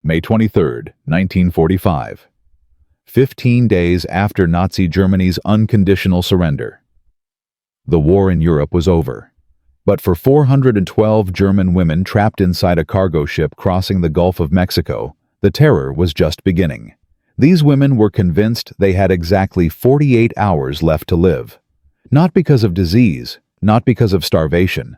May 23, 1945. 15 days after Nazi Germany's unconditional surrender. The war in Europe was over. But for 412 German women trapped inside a cargo ship crossing the Gulf of Mexico, the terror was just beginning. These women were convinced they had exactly 48 hours left to live. Not because of disease, not because of starvation,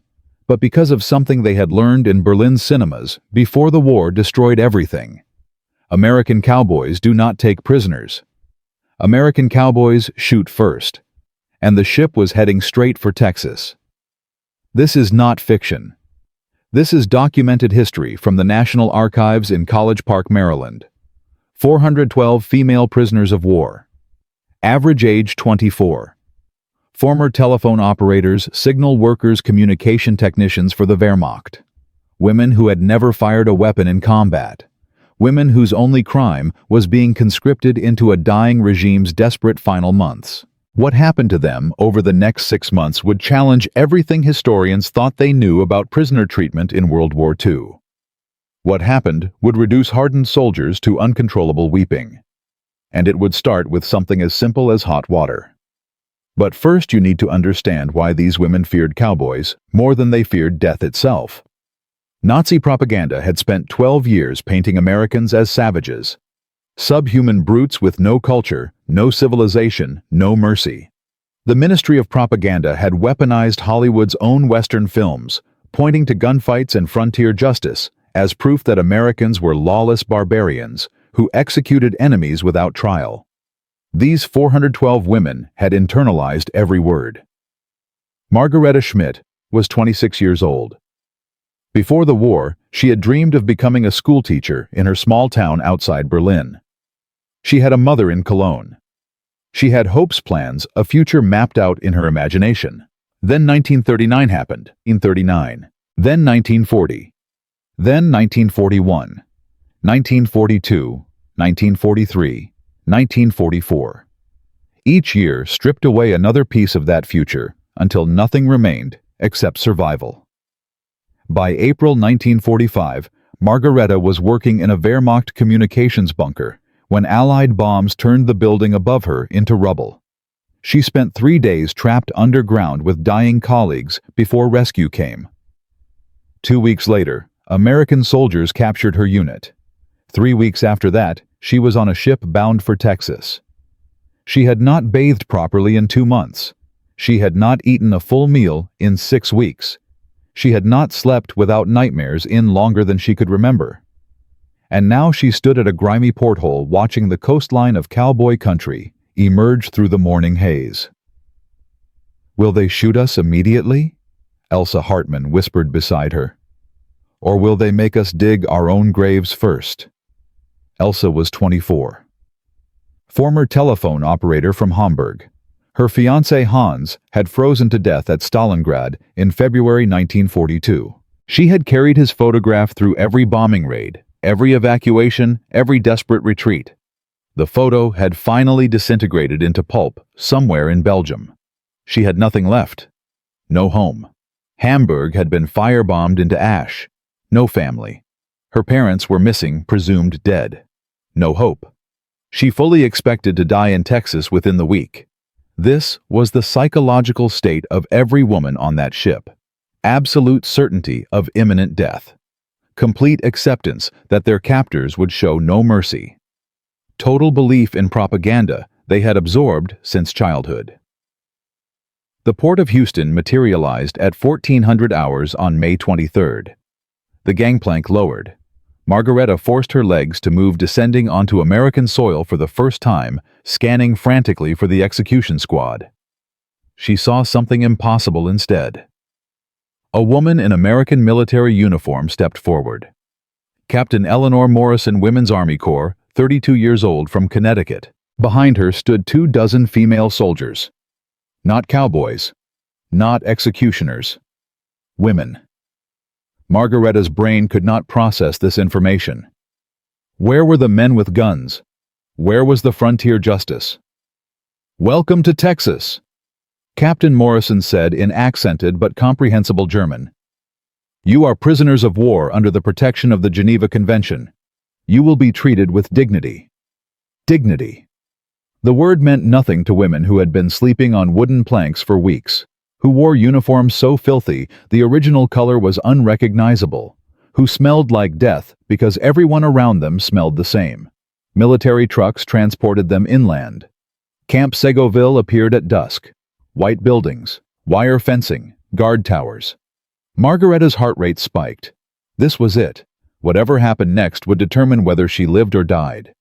but because of something they had learned in Berlin cinemas before the war destroyed everything. American cowboys do not take prisoners. American cowboys shoot first. And the ship was heading straight for Texas. This is not fiction. This is documented history from the National Archives in College Park, Maryland. 412 female prisoners of war. Average age 24. Former telephone operators, signal workers, communication technicians for the Wehrmacht. Women who had never fired a weapon in combat. Women whose only crime was being conscripted into a dying regime's desperate final months. What happened to them over the next 6 months would challenge everything historians thought they knew about prisoner treatment in World War II. What happened would reduce hardened soldiers to uncontrollable weeping. And it would start with something as simple as hot water. But first you need to understand why these women feared cowboys more than they feared death itself. Nazi propaganda had spent 12 years painting Americans as savages. Subhuman brutes with no culture, no civilization, no mercy. The Ministry of Propaganda had weaponized Hollywood's own Western films, pointing to gunfights and frontier justice as proof that Americans were lawless barbarians who executed enemies without trial. These 412 women had internalized every word. Margareta Schmidt was 26 years old. Before the war, she had dreamed of becoming a schoolteacher in her small town outside Berlin. She had a mother in Cologne. She had hopes, plans, a future mapped out in her imagination. Then 1939 happened, 1939. Then 1940. Then 1941. 1942, 1943, 1944. Each year stripped away another piece of that future until nothing remained except survival. By April 1945, Margareta was working in a Wehrmacht communications bunker when Allied bombs turned the building above her into rubble. She spent 3 days trapped underground with dying colleagues before rescue came. 2 weeks later, American soldiers captured her unit. 3 weeks after that, she was on a ship bound for Texas. She had not bathed properly in 2 months. She had not eaten a full meal in 6 weeks. She had not slept without nightmares in longer than she could remember. And now she stood at a grimy porthole watching the coastline of cowboy country emerge through the morning haze. "Will they shoot us immediately?" Elsa Hartman whispered beside her. "Or will they make us dig our own graves first?" Elsa was 24. Former telephone operator from Hamburg. Her fiancé Hans had frozen to death at Stalingrad in February 1942. She had carried his photograph through every bombing raid, every evacuation, every desperate retreat. The photo had finally disintegrated into pulp somewhere in Belgium. She had nothing left. No home. Hamburg had been firebombed into ash. No family. Her parents were missing, presumed dead. No hope. She fully expected to die in Texas within the week. This was the psychological state of every woman on that ship. Absolute certainty of imminent death. Complete acceptance that their captors would show no mercy. Total belief in propaganda they had absorbed since childhood. The port of Houston materialized at 1400 hours on May 23rd. The gangplank lowered. Margareta forced her legs to move, descending onto American soil for the first time, scanning frantically for the execution squad. She saw something impossible instead. A woman in American military uniform stepped forward. Captain Eleanor Morrison, Women's Army Corps, 32 years old, from Connecticut. Behind her stood 24 female soldiers. Not cowboys. Not executioners. Women. Margareta's brain could not process this information. Where were the men with guns? Where was the frontier justice? "Welcome to Texas," Captain Morrison said in accented but comprehensible German. "You are prisoners of war under the protection of the Geneva Convention. You will be treated with dignity. Dignity. The word meant nothing to women who had been sleeping on wooden planks for weeks, who wore uniforms so filthy the original color was unrecognizable, who smelled like death because everyone around them smelled the same. Military trucks transported them inland. Camp Segoville appeared at dusk. White buildings, wire fencing, guard towers. Margaretta's heart rate spiked. This was it. Whatever happened next would determine whether she lived or died.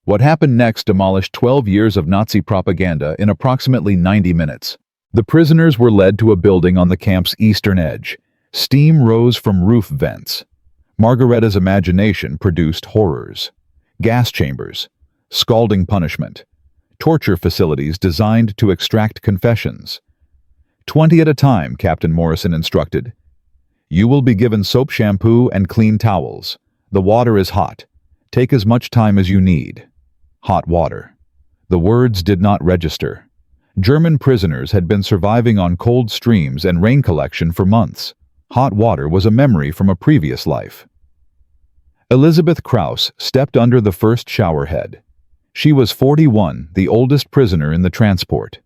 What happened next demolished 12 years of Nazi propaganda in approximately 90 minutes. The prisoners were led to a building on the camp's eastern edge. Steam rose from roof vents. Margaretta's imagination produced horrors. Gas chambers, scalding punishment, torture facilities designed to extract confessions. 20 at a time, Captain Morrison instructed. You will be given soap, shampoo, and clean towels. The water is hot. Take as much time as you need. Hot water. The words did not register. German prisoners had been surviving on cold streams and rain collection for months. Hot water was a memory from a previous life. Elizabeth Krauss stepped under the first shower head. She was 41, the oldest prisoner in the transport.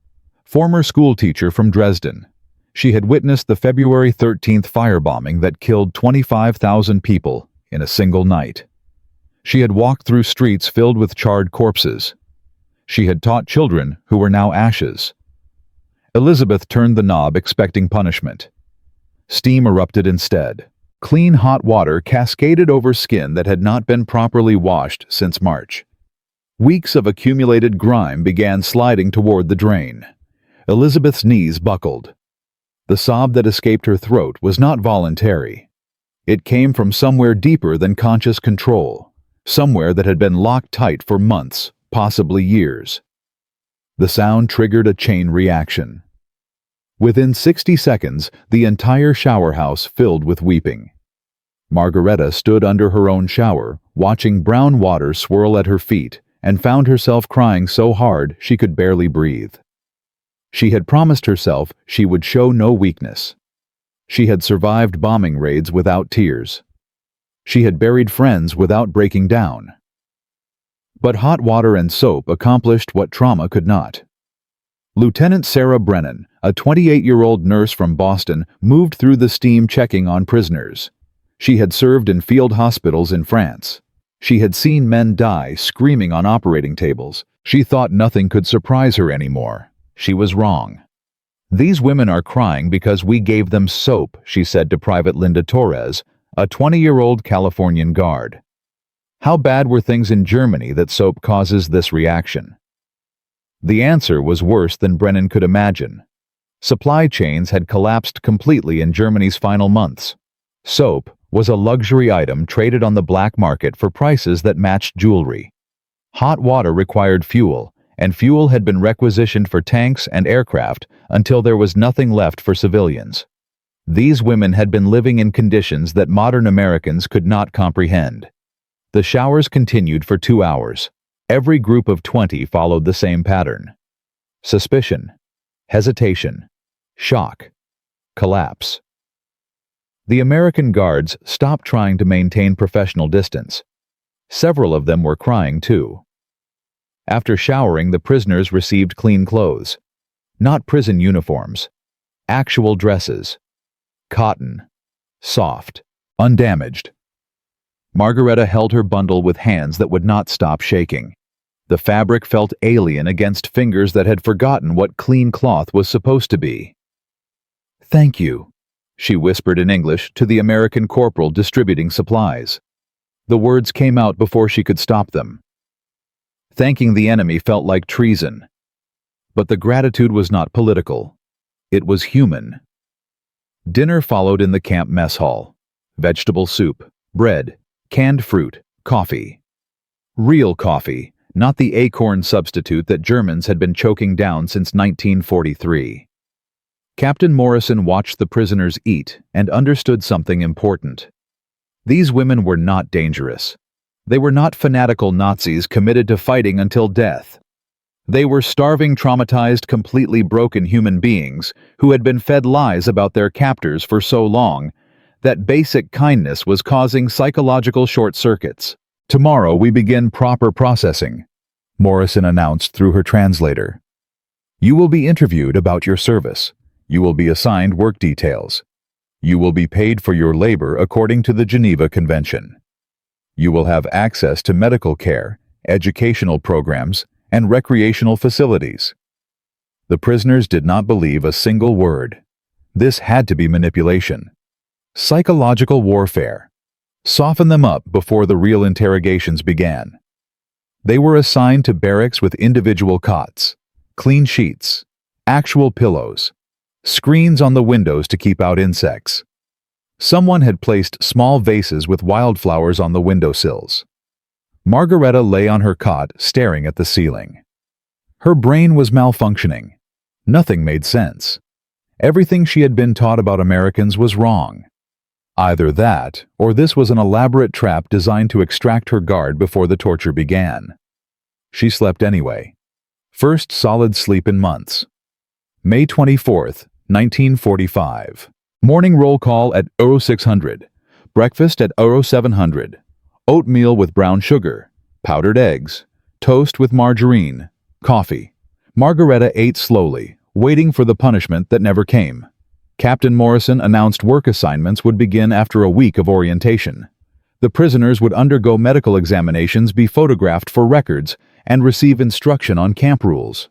Former schoolteacher from Dresden. She had witnessed the February 13th firebombing that killed 25,000 people in a single night. She had walked through streets filled with charred corpses. She had taught children who were now ashes. Elizabeth turned the knob expecting punishment. Steam erupted instead. Clean hot water cascaded over skin that had not been properly washed since March. Weeks of accumulated grime began sliding toward the drain. Elizabeth's knees buckled. The sob that escaped her throat was not voluntary. It came from somewhere deeper than conscious control, somewhere that had been locked tight for months, possibly years. The sound triggered a chain reaction. Within 60 seconds, the entire shower house filled with weeping. Margaretta stood under her own shower, watching brown water swirl at her feet, and found herself crying so hard she could barely breathe. She had promised herself she would show no weakness. She had survived bombing raids without tears. She had buried friends without breaking down. But hot water and soap accomplished what trauma could not. Lieutenant Sarah Brennan, a 28-year-old nurse from Boston, moved through the steam checking on prisoners. She had served in field hospitals in France. She had seen men die screaming on operating tables. She thought nothing could surprise her anymore. She was wrong. These women are crying because we gave them soap, she said to Private Linda Torres, a 20-year-old Californian guard. How bad were things in Germany that soap causes this reaction? The answer was worse than Brennan could imagine. Supply chains had collapsed completely in Germany's final months. Soap was a luxury item traded on the black market for prices that matched jewelry. Hot water required fuel, and fuel had been requisitioned for tanks and aircraft until there was nothing left for civilians. These women had been living in conditions that modern Americans could not comprehend. The showers continued for 2 hours. Every group of 20 followed the same pattern. Suspicion, hesitation, shock, collapse. The American guards stopped trying to maintain professional distance. Several of them were crying too. After showering, the prisoners received clean clothes. Not prison uniforms. Actual dresses. Cotton. Soft. Undamaged. Margaretta held her bundle with hands that would not stop shaking. The fabric felt alien against fingers that had forgotten what clean cloth was supposed to be. "Thank you," she whispered in English to the American corporal distributing supplies. The words came out before she could stop them. Thanking the enemy felt like treason. But the gratitude was not political. It was human. Dinner followed in the camp mess hall. Vegetable soup, bread, canned fruit, coffee. Real coffee, not the acorn substitute that Germans had been choking down since 1943. Captain Morrison watched the prisoners eat and understood something important. These women were not dangerous. They were not fanatical Nazis committed to fighting until death. They were starving, traumatized, completely broken human beings who had been fed lies about their captors for so long that basic kindness was causing psychological short circuits. Tomorrow we begin proper processing, Morrison announced through her translator. You will be interviewed about your service. You will be assigned work details. You will be paid for your labor according to the Geneva Convention. You will have access to medical care, educational programs, and recreational facilities. The prisoners did not believe a single word. This had to be manipulation. Psychological warfare. Soften them up before the real interrogations began. They were assigned to barracks with individual cots, clean sheets, actual pillows, screens on the windows to keep out insects. Someone had placed small vases with wildflowers on the windowsills. Margareta lay on her cot staring at the ceiling. Her brain was malfunctioning. Nothing made sense. Everything she had been taught about Americans was wrong. Either that, or this was an elaborate trap designed to extract her guard before the torture began. She slept anyway. First solid sleep in months. May 24th, 1945. Morning roll call at euro 600. Breakfast at euro 700. Oatmeal with brown sugar. Powdered eggs. Toast with margarine. Coffee. Margareta ate slowly, waiting for the punishment that never came. Captain Morrison announced work assignments would begin after a week of orientation. The prisoners would undergo medical examinations, be photographed for records, and receive instruction on camp rules.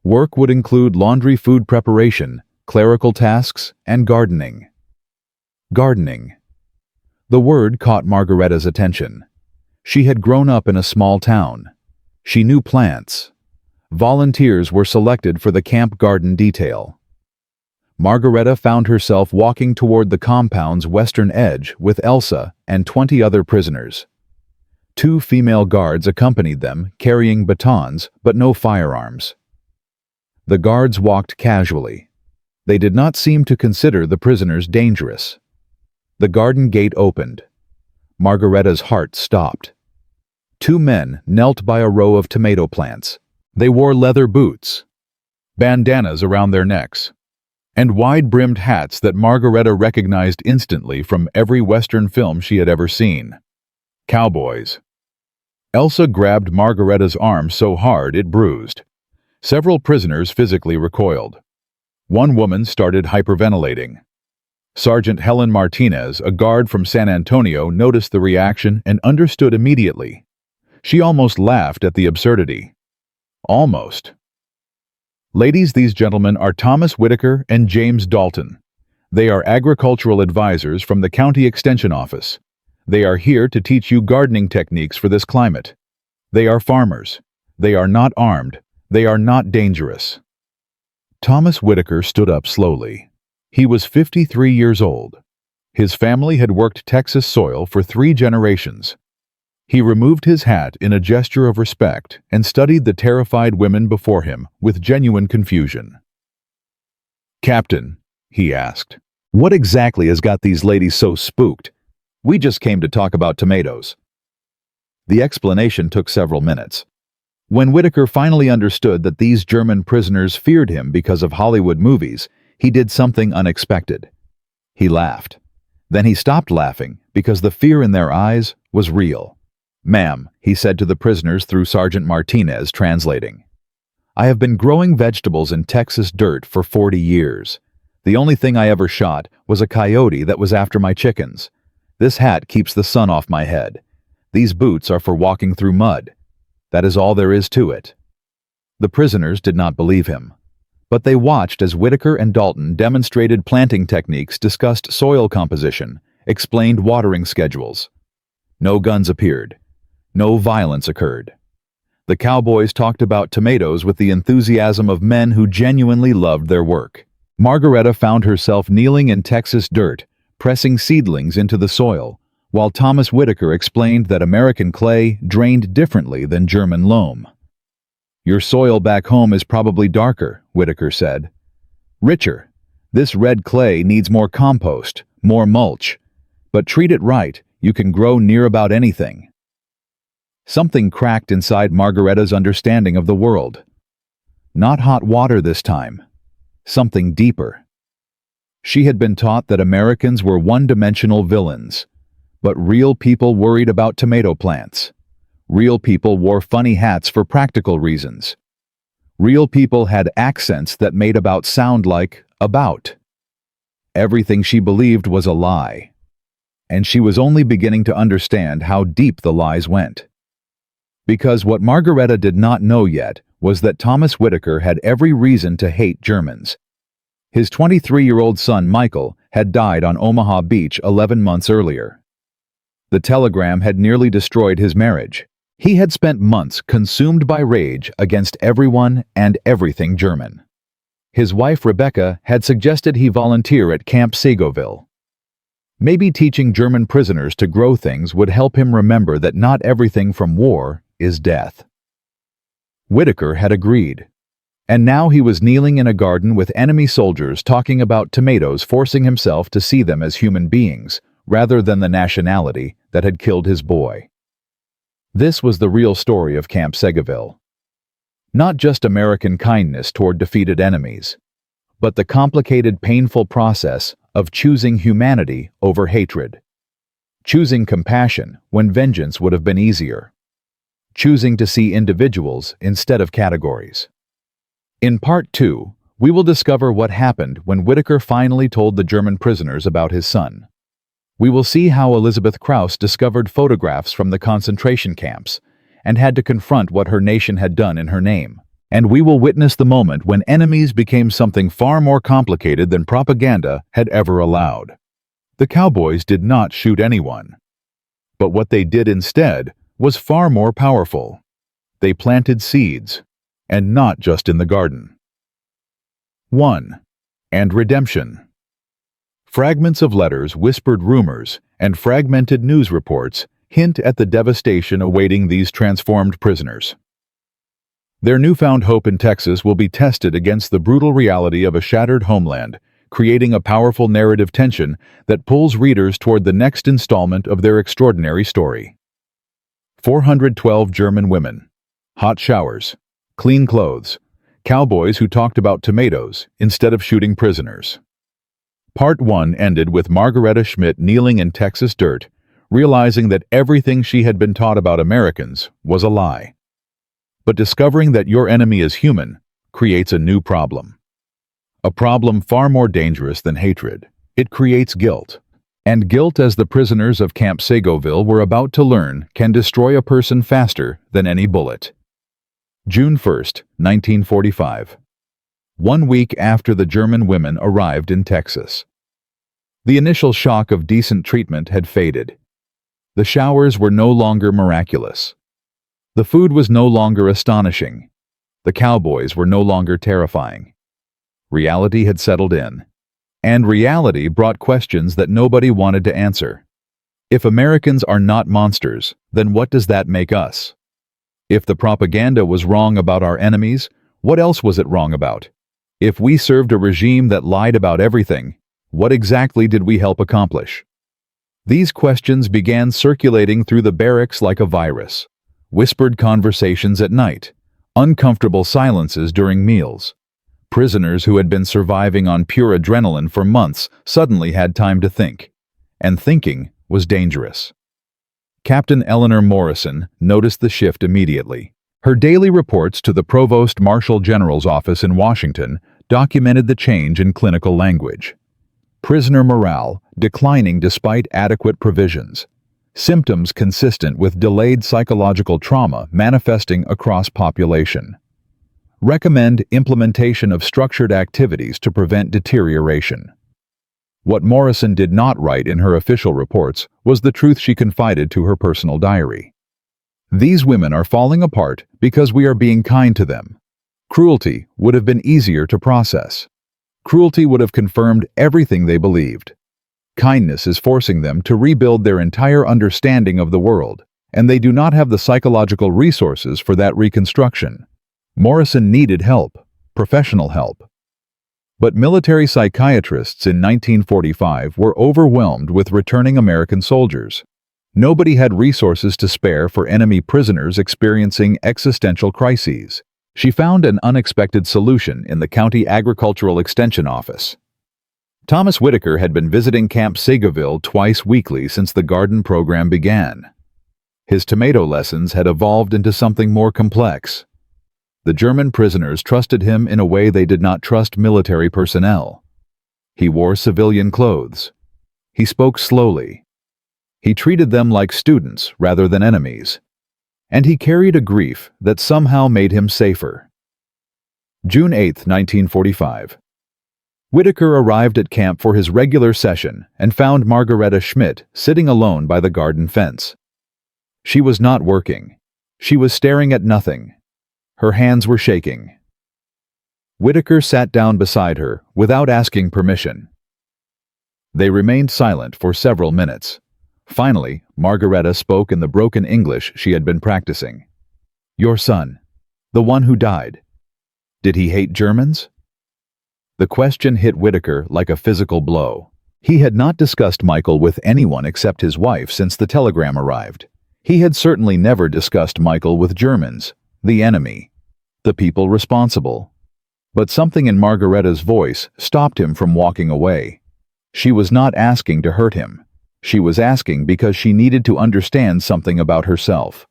Work would include laundry, food preparation, clerical tasks, and gardening. Gardening. The word caught Margareta's attention. She had grown up in a small town. She knew plants. Volunteers were selected for the camp garden detail. Margareta found herself walking toward the compound's western edge with Elsa and 20 other prisoners. 2 female guards accompanied them, carrying batons but no firearms. The guards walked casually. They did not seem to consider the prisoners dangerous. The garden gate opened. Margareta's heart stopped. 2 men knelt by a row of tomato plants. They wore leather boots, bandanas around their necks, and wide-brimmed hats that Margareta recognized instantly from every Western film she had ever seen. Cowboys. Elsa grabbed Margareta's arm so hard it bruised. Several prisoners physically recoiled. One woman started hyperventilating. Sergeant Helen Martinez, a guard from San Antonio, noticed the reaction and understood immediately. She almost laughed at the absurdity. Almost. Ladies, these gentlemen are Thomas Whitaker and James Dalton. They are agricultural advisors from the County Extension Office. They are here to teach you gardening techniques for this climate. They are farmers. They are not armed. They are not dangerous. Thomas Whitaker stood up slowly. He was 53 years old. His family had worked Texas soil for 3 generations. He removed his hat in a gesture of respect and studied the terrified women before him with genuine confusion. "Captain," he asked, "what exactly has got these ladies so spooked? We just came to talk about tomatoes." The explanation took several minutes. When Whitaker finally understood that these German prisoners feared him because of Hollywood movies, he did something unexpected. He laughed. Then he stopped laughing because the fear in their eyes was real. "Ma'am," he said to the prisoners through Sergeant Martinez translating, "I have been growing vegetables in Texas dirt for 40 years. The only thing I ever shot was a coyote that was after my chickens. This hat keeps the sun off my head. These boots are for walking through mud. That is all there is to it." The prisoners did not believe him, but they watched as Whitaker and Dalton demonstrated planting techniques, discussed soil composition, explained watering schedules. No guns appeared. No violence occurred. The Cowboys talked about tomatoes with the enthusiasm of men who genuinely loved their work. Margareta found herself kneeling in Texas dirt, pressing seedlings into the soil, while Thomas Whitaker explained that American clay drained differently than German loam. "Your soil back home is probably darker," Whitaker said. "Richer. This red clay needs more compost, more mulch. But treat it right, you can grow near about anything." Something cracked inside Margareta's understanding of the world. Not hot water this time. Something deeper. She had been taught that Americans were one-dimensional villains, but real people worried about tomato plants. Real people wore funny hats for practical reasons. Real people had accents that made about sound like about. Everything she believed was a lie. And she was only beginning to understand how deep the lies went. Because what Margareta did not know yet was that Thomas Whitaker had every reason to hate Germans. His 23-year-old son, Michael, had died on Omaha Beach 11 months earlier. The telegram had nearly destroyed his marriage. He had spent months consumed by rage against everyone and everything German. His wife, Rebecca, had suggested he volunteer at Camp Segoville. Maybe teaching German prisoners to grow things would help him remember that not everything from war is death. Whitaker had agreed. And now he was kneeling in a garden with enemy soldiers talking about tomatoes, forcing himself to see them as human beings, rather than the nationality that had killed his boy. This was the real story of Camp Segoville. Not just American kindness toward defeated enemies, but the complicated, painful process of choosing humanity over hatred. Choosing compassion when vengeance would have been easier. Choosing to see individuals instead of categories. In Part 2, we will discover what happened when Whitaker finally told the German prisoners about his son. We will see how Elizabeth Krauss discovered photographs from the concentration camps and had to confront what her nation had done in her name. And we will witness the moment when enemies became something far more complicated than propaganda had ever allowed. The Cowboys did not shoot anyone. But what they did instead was far more powerful. They planted seeds, and not just in the garden. 1. And redemption. Fragments of letters, whispered rumors, and fragmented news reports hint at the devastation awaiting these transformed prisoners. Their newfound hope in Texas will be tested against the brutal reality of a shattered homeland, creating a powerful narrative tension that pulls readers toward the next installment of their extraordinary story. 412 German women. Hot showers. Clean clothes. Cowboys who talked about tomatoes instead of shooting prisoners. Part 1 ended with Margareta Schmidt kneeling in Texas dirt, realizing that everything she had been taught about Americans was a lie. But discovering that your enemy is human creates a new problem. A problem far more dangerous than hatred. It creates guilt. And guilt, as the prisoners of Camp Segoville were about to learn, can destroy a person faster than any bullet. June 1st, 1945. 1 week after the German women arrived in Texas. The initial shock of decent treatment had faded. The showers were no longer miraculous. The food was no longer astonishing. The Cowboys were no longer terrifying. Reality had settled in. And reality brought questions that nobody wanted to answer. If Americans are not monsters, then what does that make us? If the propaganda was wrong about our enemies, what else was it wrong about? If we served a regime that lied about everything, what exactly did we help accomplish? These questions began circulating through the barracks like a virus. Whispered conversations at night, uncomfortable silences during meals. Prisoners who had been surviving on pure adrenaline for months suddenly had time to think. And thinking was dangerous. Captain Eleanor Morrison noticed the shift immediately. Her daily reports to the Provost Marshal General's office in Washington documented the change in clinical language. Prisoner morale declining despite adequate provisions. Symptoms consistent with delayed psychological trauma manifesting across population. Recommend implementation of structured activities to prevent deterioration. What Morrison did not write in her official reports was the truth she confided to her personal diary. These women are falling apart because we are being kind to them. Cruelty would have been easier to process. Cruelty would have confirmed everything they believed. Kindness is forcing them to rebuild their entire understanding of the world, and they do not have the psychological resources for that reconstruction. Morrison needed help, professional help. But military psychiatrists in 1945 were overwhelmed with returning American soldiers. Nobody had resources to spare for enemy prisoners experiencing existential crises. She found an unexpected solution in the County Agricultural Extension Office. Thomas Whitaker had been visiting Camp Segoville twice weekly since the garden program began. His tomato lessons had evolved into something more complex. The German prisoners trusted him in a way they did not trust military personnel. He wore civilian clothes. He spoke slowly. He treated them like students rather than enemies. And he carried a grief that somehow made him safer. June 8, 1945. Whitaker arrived at camp for his regular session and found Margareta Schmidt sitting alone by the garden fence. She was not working. She was staring at nothing. Her hands were shaking. Whitaker sat down beside her without asking permission. They remained silent for several minutes. Finally, Margareta spoke in the broken English she had been practicing. "Your son, the one who died. Did he hate Germans?" The question hit Whitaker like a physical blow. He had not discussed Michael with anyone except his wife since the telegram arrived. He had certainly never discussed Michael with Germans, the enemy, the people responsible. But something in Margareta's voice stopped him from walking away. She was not asking to hurt him. She was asking because she needed to understand something about herself.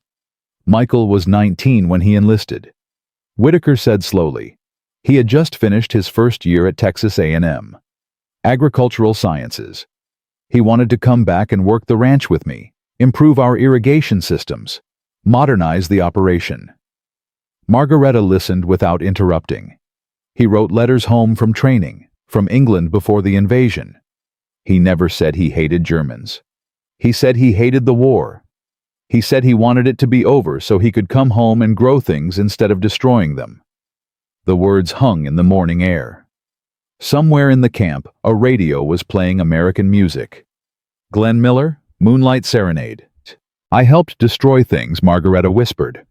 Michael was 19 when he enlisted. Whitaker said slowly. He had just finished his first year at Texas A&M. Agricultural Sciences. He wanted to come back and work the ranch with me, improve our irrigation systems, modernize the operation. Margareta listened without interrupting. He wrote letters home from training, from England before the invasion. He never said he hated Germans. He said he hated the war. He said he wanted it to be over so he could come home and grow things instead of destroying them. The words hung in the morning air. Somewhere in the camp, a radio was playing American music. Glenn Miller, Moonlight Serenade. "I helped destroy things," Margareta whispered.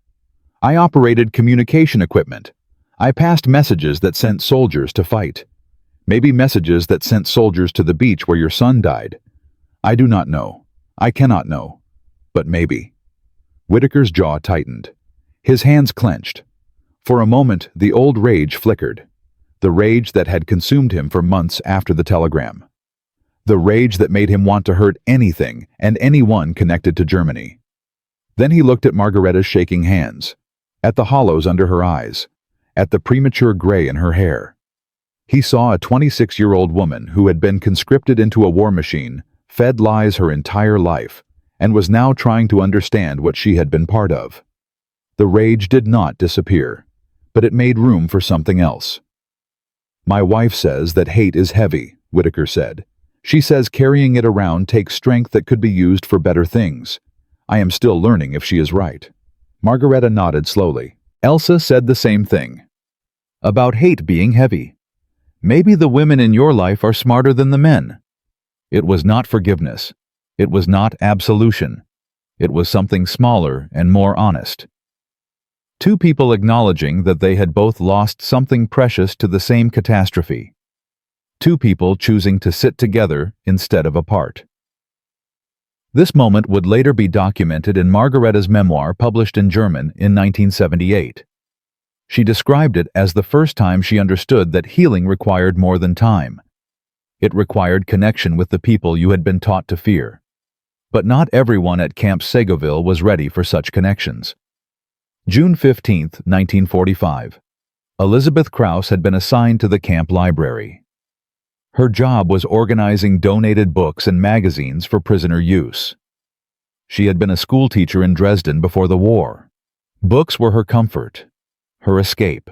"I operated communication equipment. I passed messages that sent soldiers to fight. Maybe messages that sent soldiers to the beach where your son died. I do not know. I cannot know. But maybe." Whitaker's jaw tightened. His hands clenched. For a moment, the old rage flickered. The rage that had consumed him for months after the telegram. The rage that made him want to hurt anything and anyone connected to Germany. Then he looked at Margareta's shaking hands, at the hollows under her eyes, at the premature gray in her hair. He saw a 26-year-old woman who had been conscripted into a war machine, fed lies her entire life, and was now trying to understand what she had been part of. The rage did not disappear, but it made room for something else. "My wife says that hate is heavy," Whitaker said. "She says carrying it around takes strength that could be used for better things. I am still learning if she is right." Margareta nodded slowly. "Elsa said the same thing. About hate being heavy. Maybe the women in your life are smarter than the men." It was not forgiveness. It was not absolution. It was something smaller and more honest. Two people acknowledging that they had both lost something precious to the same catastrophe. Two people choosing to sit together instead of apart. This moment would later be documented in Margareta's memoir published in German in 1978. She described it as the first time she understood that healing required more than time. It required connection with the people you had been taught to fear. But not everyone at Camp Segoville was ready for such connections. June 15, 1945. Elizabeth Krauss had been assigned to the camp library. Her job was organizing donated books and magazines for prisoner use. She had been a schoolteacher in Dresden before the war. Books were her comfort, her escape,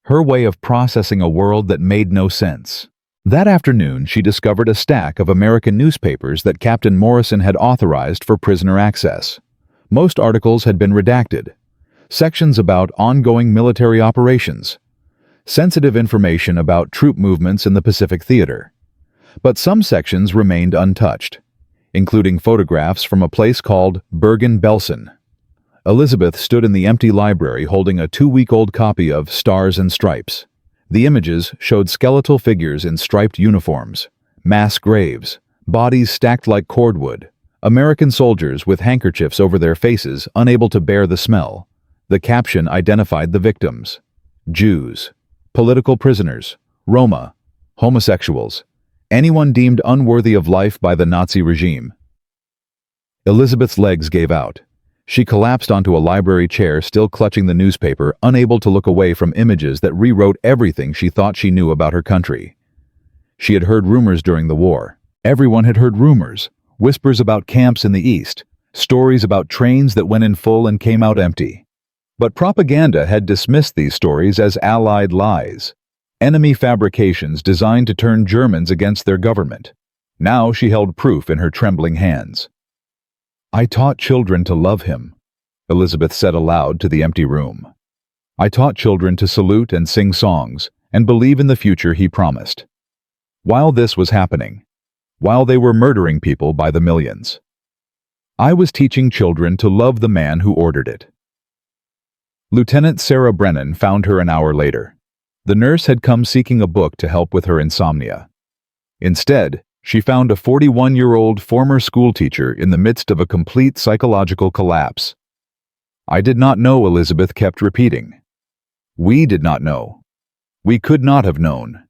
her way of processing a world that made no sense. That afternoon, she discovered a stack of American newspapers that Captain Morrison had authorized for prisoner access. Most articles had been redacted. Sections about ongoing military operations. Sensitive information about troop movements in the Pacific Theater. But some sections remained untouched, including photographs from a place called Bergen-Belsen. Elizabeth stood in the empty library holding a 2-week-old copy of Stars and Stripes. The images showed skeletal figures in striped uniforms, mass graves, bodies stacked like cordwood, American soldiers with handkerchiefs over their faces unable to bear the smell. The caption identified the victims: Jews, political prisoners, Roma, homosexuals, anyone deemed unworthy of life by the Nazi regime. Elizabeth's legs gave out. She collapsed onto a library chair, still clutching the newspaper, unable to look away from images that rewrote everything she thought she knew about her country. She had heard rumors during the war. Everyone had heard rumors. Whispers about camps in the East. Stories about trains that went in full and came out empty. But propaganda had dismissed these stories as Allied lies. Enemy fabrications designed to turn Germans against their government. Now she held proof in her trembling hands. "I taught children to love him," Elizabeth said aloud to the empty room. "I taught children to salute and sing songs and believe in the future he promised." While this was happening, while they were murdering people by the millions, I was teaching children to love the man who ordered it. Lieutenant Sarah Brennan found her an hour later. The nurse had come seeking a book to help with her insomnia. Instead, she found a 41-year-old former schoolteacher in the midst of a complete psychological collapse. "I did not know," Elizabeth kept repeating. "We did not know. We could not have known."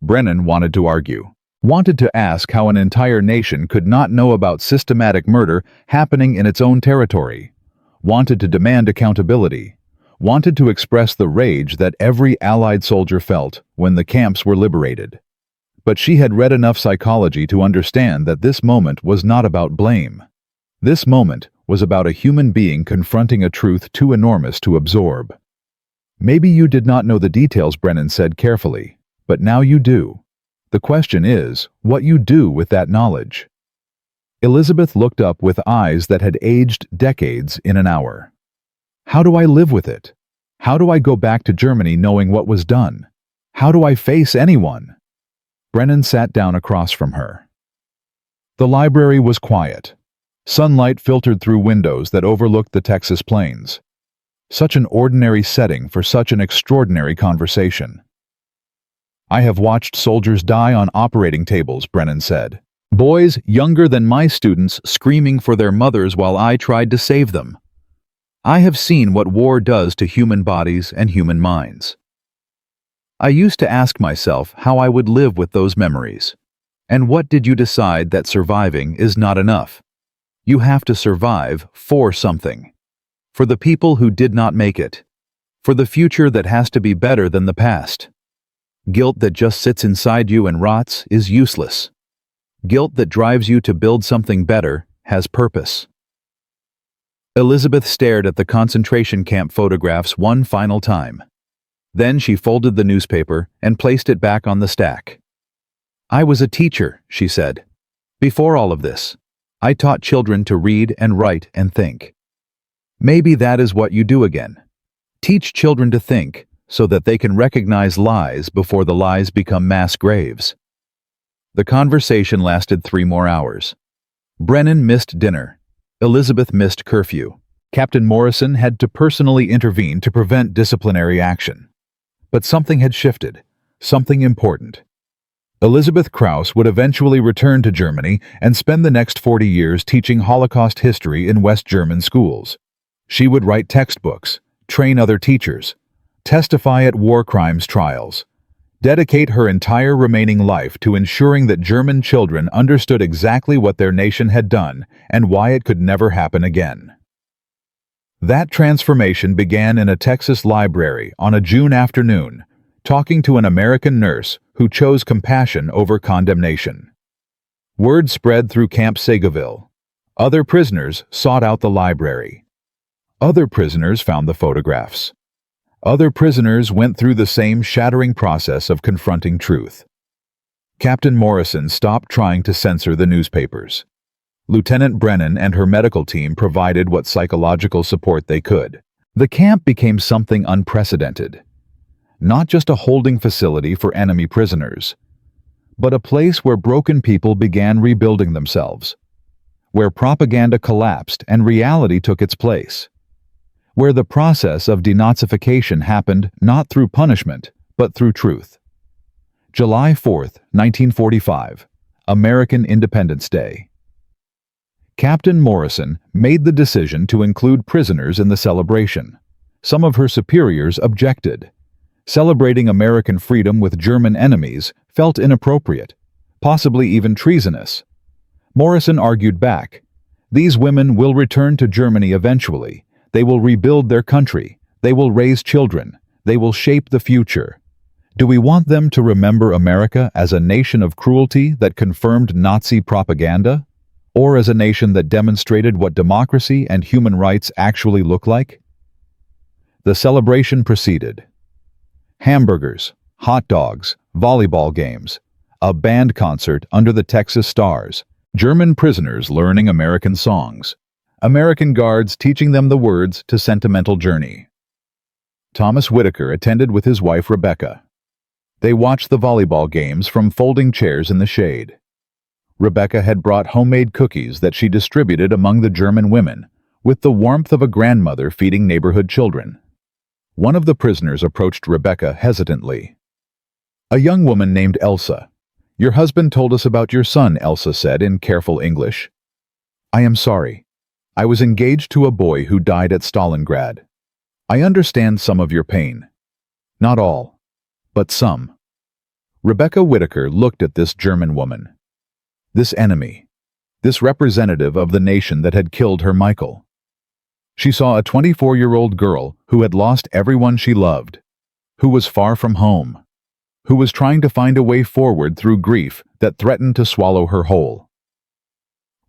Brennan wanted to argue, wanted to ask how an entire nation could not know about systematic murder happening in its own territory, wanted to demand accountability, wanted to express the rage that every Allied soldier felt when the camps were liberated. But she had read enough psychology to understand that this moment was not about blame. This moment was about a human being confronting a truth too enormous to absorb. "Maybe you did not know the details," Brennan said carefully, "but now you do. The question is, what you do with that knowledge." Elizabeth looked up with eyes that had aged decades in an hour. "How do I live with it? How do I go back to Germany knowing what was done? How do I face anyone?" Brennan sat down across from her. The library was quiet. Sunlight filtered through windows that overlooked the Texas plains. Such an ordinary setting for such an extraordinary conversation. "I have watched soldiers die on operating tables," Brennan said. "Boys younger than my students screaming for their mothers while I tried to save them. I have seen what war does to human bodies and human minds. I used to ask myself how I would live with those memories. And what did you decide that surviving is not enough? You have to survive for something. For the people who did not make it. For the future that has to be better than the past. Guilt that just sits inside you and rots is useless. Guilt that drives you to build something better has purpose." Elizabeth stared at the concentration camp photographs one final time. Then she folded the newspaper and placed it back on the stack. "I was a teacher," she said. "Before all of this, I taught children to read and write and think. Maybe that is what you do again. Teach children to think so that they can recognize lies before the lies become mass graves." The conversation lasted 3 more hours. Brennan missed dinner. Elizabeth missed curfew. Captain Morrison had to personally intervene to prevent disciplinary action. But something had shifted, something important. Elizabeth Krauss would eventually return to Germany and spend the next 40 years teaching Holocaust history in West German schools. She would write textbooks, train other teachers, testify at war crimes trials, dedicate her entire remaining life to ensuring that German children understood exactly what their nation had done and why it could never happen again. That transformation began in a Texas library on a June afternoon, talking to an American nurse who chose compassion over condemnation. Word spread through Camp Segoville. Other prisoners sought out the library. Other prisoners found the photographs. Other prisoners went through the same shattering process of confronting truth. Captain Morrison stopped trying to censor the newspapers. Lieutenant Brennan and her medical team provided what psychological support they could. The camp became something unprecedented. Not just a holding facility for enemy prisoners, but a place where broken people began rebuilding themselves, where propaganda collapsed and reality took its place, where the process of denazification happened not through punishment, but through truth. July 4th, 1945, American Independence Day. Captain Morrison made the decision to include prisoners in the celebration. Some of her superiors objected. Celebrating American freedom with German enemies felt inappropriate, possibly even treasonous. Morrison argued back. These women will return to Germany eventually. They will rebuild their country. They will raise children. They will shape the future. Do we want them to remember America as a nation of cruelty that confirmed Nazi propaganda? Or as a nation that demonstrated what democracy and human rights actually look like? The celebration proceeded. Hamburgers, hot dogs, volleyball games, a band concert under the Texas stars, German prisoners learning American songs, American guards teaching them the words to Sentimental Journey. Thomas Whitaker attended with his wife Rebecca. They watched the volleyball games from folding chairs in the shade. Rebecca had brought homemade cookies that she distributed among the German women, with the warmth of a grandmother feeding neighborhood children. One of the prisoners approached Rebecca hesitantly. A young woman named Elsa. "Your husband told us about your son," Elsa said in careful English. "I am sorry. I was engaged to a boy who died at Stalingrad. I understand some of your pain. Not all, but some." Rebecca Whitaker looked at this German woman. This enemy. This representative of the nation that had killed her Michael. She saw a 24-year-old girl who had lost everyone she loved, who was far from home, who was trying to find a way forward through grief that threatened to swallow her whole.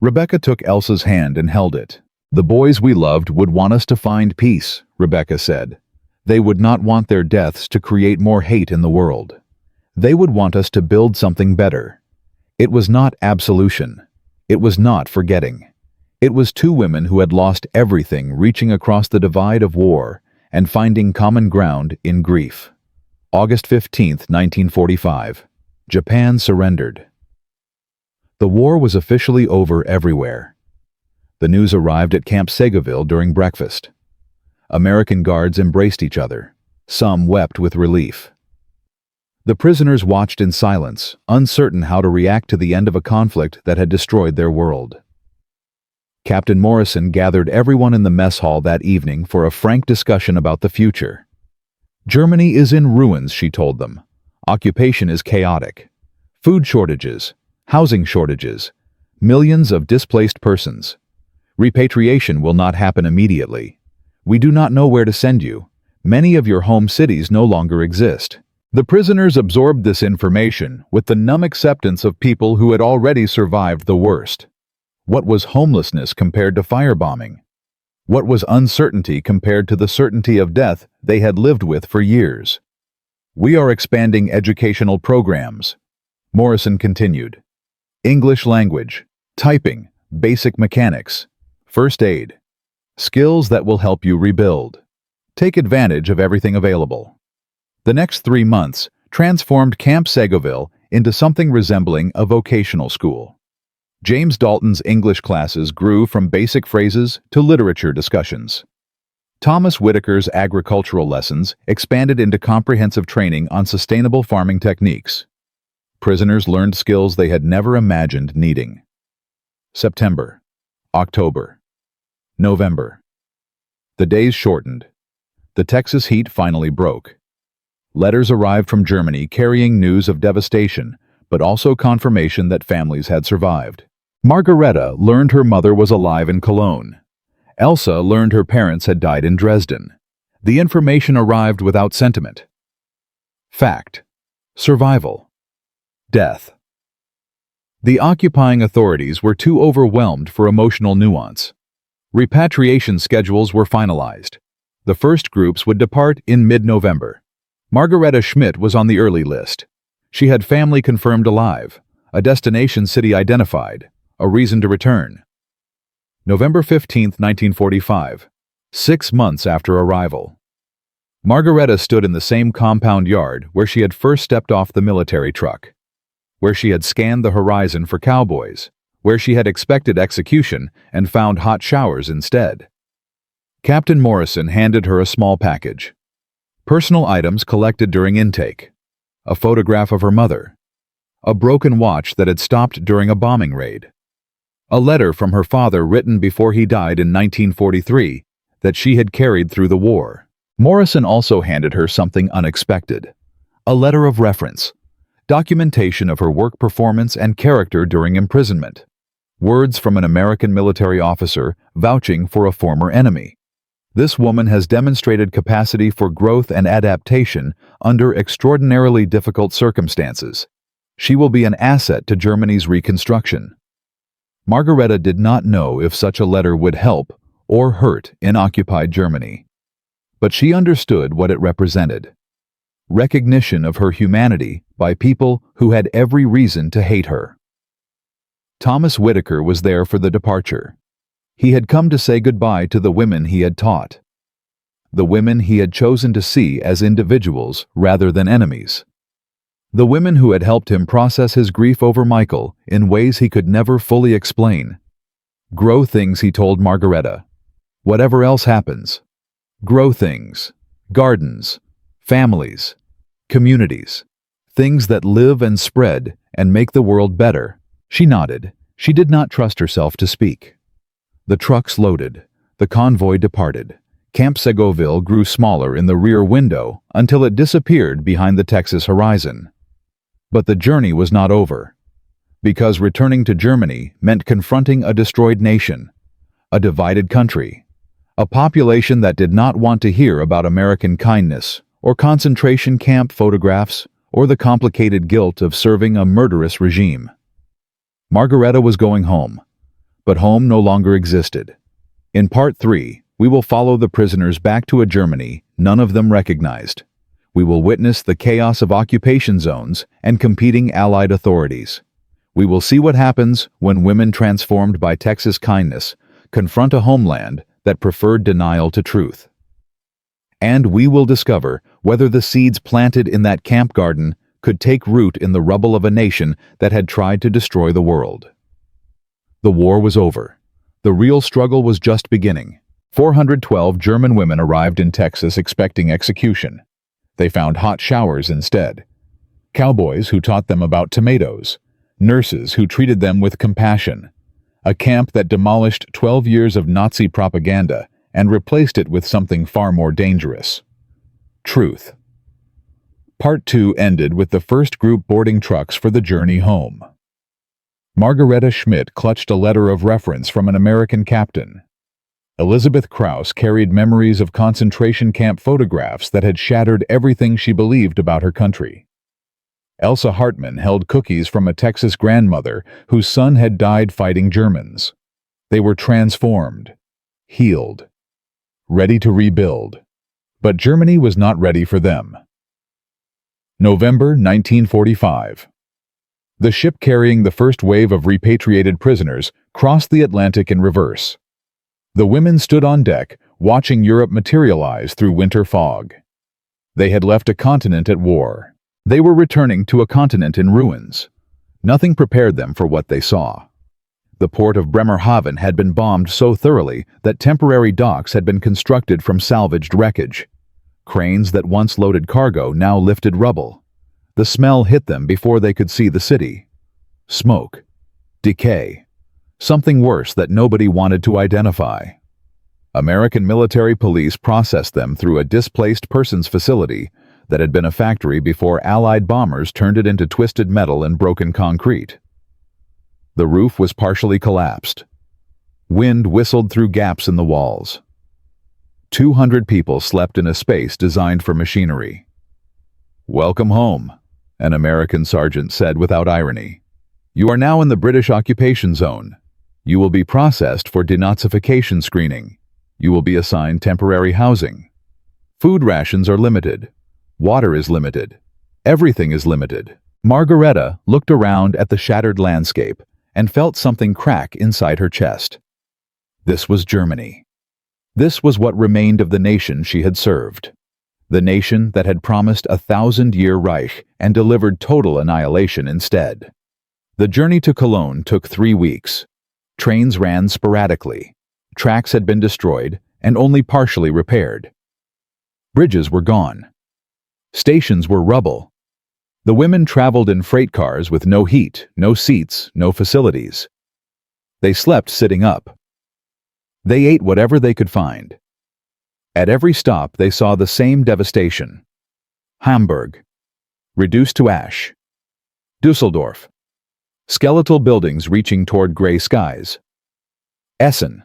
Rebecca took Elsa's hand and held it. "The boys we loved would want us to find peace," Rebecca said. "They would not want their deaths to create more hate in the world. They would want us to build something better." It was not absolution. It was not forgetting. It was two women who had lost everything reaching across the divide of war and finding common ground in grief. August 15, 1945. Japan surrendered. The war was officially over everywhere. The news arrived at Camp Segoville during breakfast. American guards embraced each other. Some wept with relief. The prisoners watched in silence, uncertain how to react to the end of a conflict that had destroyed their world. Captain Morrison gathered everyone in the mess hall that evening for a frank discussion about the future. "Germany is in ruins," she told them. "Occupation is chaotic. Food shortages, housing shortages, millions of displaced persons. Repatriation will not happen immediately. We do not know where to send you. Many of your home cities no longer exist." The prisoners absorbed this information with the numb acceptance of people who had already survived the worst. What was homelessness compared to firebombing? What was uncertainty compared to the certainty of death they had lived with for years? "We are expanding educational programs," Morrison continued. "English language, typing, basic mechanics, first aid. Skills that will help you rebuild. Take advantage of everything available." The next 3 months transformed Camp Segoville into something resembling a vocational school. James Dalton's English classes grew from basic phrases to literature discussions. Thomas Whitaker's agricultural lessons expanded into comprehensive training on sustainable farming techniques. Prisoners learned skills they had never imagined needing. September, October, November. The days shortened. The Texas heat finally broke. Letters arrived from Germany carrying news of devastation, but also confirmation that families had survived. Margareta learned her mother was alive in Cologne. Elsa learned her parents had died in Dresden. The information arrived without sentiment. Fact. Survival. Death. The occupying authorities were too overwhelmed for emotional nuance. Repatriation schedules were finalized. The first groups would depart in mid-November. Margareta Schmidt was on the early list. She had family confirmed alive, a destination city identified, a reason to return. November 15, 1945, 6 months after arrival. Margareta stood in the same compound yard where she had first stepped off the military truck, where she had scanned the horizon for cowboys, where she had expected execution and found hot showers instead. Captain Morrison handed her a small package. Personal items collected during intake, a photograph of her mother, a broken watch that had stopped during a bombing raid, a letter from her father written before he died in 1943 that she had carried through the war. Morrison also handed her something unexpected, a letter of reference, documentation of her work performance and character during imprisonment. Words from an American military officer vouching for a former enemy. This woman has demonstrated capacity for growth and adaptation under extraordinarily difficult circumstances. She will be an asset to Germany's reconstruction. Margareta did not know if such a letter would help or hurt in occupied Germany. But she understood what it represented. Recognition of her humanity by people who had every reason to hate her. Thomas Whitaker was there for the departure. He had come to say goodbye to the women he had taught. The women he had chosen to see as individuals rather than enemies. The women who had helped him process his grief over Michael in ways he could never fully explain. Grow things, he told Margareta. Whatever else happens. Grow things. Gardens. Families. Communities. Things that live and spread and make the world better. She nodded. She did not trust herself to speak. The trucks loaded. The convoy departed. Camp Segoville grew smaller in the rear window until it disappeared behind the Texas horizon. But the journey was not over. Because returning to Germany meant confronting a destroyed nation, a divided country, a population that did not want to hear about American kindness or concentration camp photographs or the complicated guilt of serving a murderous regime. Margareta was going home, but home no longer existed. In Part 3, we will follow the prisoners back to a Germany none of them recognized. We will witness the chaos of occupation zones and competing Allied authorities. We will see what happens when women transformed by Texas kindness confront a homeland that preferred denial to truth. And we will discover whether the seeds planted in that camp garden could take root in the rubble of a nation that had tried to destroy the world. The war was over. The real struggle was just beginning. 412 German women arrived in Texas expecting execution. They found hot showers instead. Cowboys who taught them about tomatoes. Nurses who treated them with compassion. A camp that demolished 12 years of Nazi propaganda and replaced it with something far more dangerous. Truth. Part 2 ended with the first group boarding trucks for the journey home. Margareta Schmidt clutched a letter of reference from an American captain. Elizabeth Krauss carried memories of concentration camp photographs that had shattered everything she believed about her country. Elsa Hartman held cookies from a Texas grandmother whose son had died fighting Germans. They were transformed, healed, ready to rebuild. But Germany was not ready for them. November 1945. The ship carrying the first wave of repatriated prisoners crossed the Atlantic in reverse. The women stood on deck, watching Europe materialize through winter fog. They had left a continent at war. They were returning to a continent in ruins. Nothing prepared them for what they saw. The port of Bremerhaven had been bombed so thoroughly that temporary docks had been constructed from salvaged wreckage. Cranes that once loaded cargo now lifted rubble. The smell hit them before they could see the city. Smoke. Decay. Something worse that nobody wanted to identify. American military police processed them through a displaced persons facility that had been a factory before Allied bombers turned it into twisted metal and broken concrete. The roof was partially collapsed. Wind whistled through gaps in the walls. 200 people slept in a space designed for machinery. "Welcome home," an American sergeant said without irony. "You are now in the British occupation zone. You will be processed for denazification screening. You will be assigned temporary housing. Food rations are limited. Water is limited. Everything is limited." Margareta looked around at the shattered landscape and felt something crack inside her chest. This was Germany. This was what remained of the nation she had served. The nation that had promised a 1,000-year Reich and delivered total annihilation instead. The journey to Cologne took 3 weeks. Trains ran sporadically. Tracks had been destroyed and only partially repaired. Bridges were gone. Stations were rubble. The women traveled in freight cars with no heat, no seats, no facilities. They slept sitting up. They ate whatever they could find. At every stop they saw the same devastation. Hamburg, reduced to ash. Dusseldorf, Skeletal buildings reaching toward gray skies. Essen.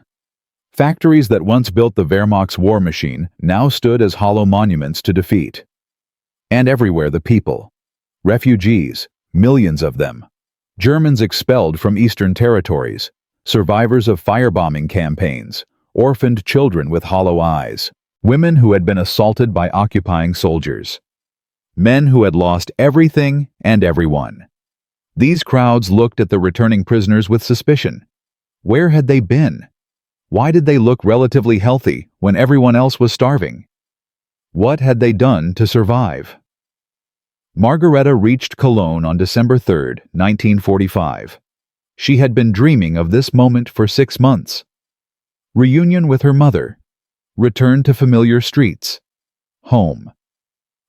Factories that once built the Wehrmacht's war machine now stood as hollow monuments to defeat. And everywhere the people. Refugees, millions of them. Germans expelled from eastern territories, survivors of firebombing campaigns, orphaned children with hollow eyes, women who had been assaulted by occupying soldiers, men who had lost everything and everyone. These crowds looked at the returning prisoners with suspicion. Where had they been? Why did they look relatively healthy when everyone else was starving? What had they done to survive? Margareta reached Cologne on December 3, 1945. She had been dreaming of this moment for 6 months. Reunion with her mother. Return to familiar streets. Home.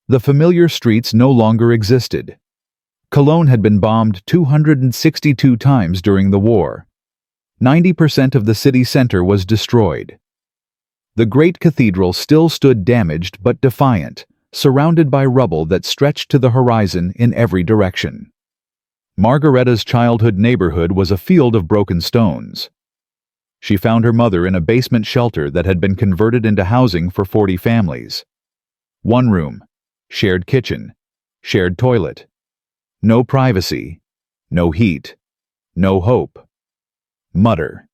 The familiar streets no longer existed. Cologne had been bombed 262 times during the war. 90% of the city center was destroyed. The great cathedral still stood damaged but defiant, surrounded by rubble that stretched to the horizon in every direction. Margareta's childhood neighborhood was a field of broken stones. She found her mother in a basement shelter that had been converted into housing for 40 families. One room, shared kitchen, shared toilet. No privacy, no heat, no hope. Mutter.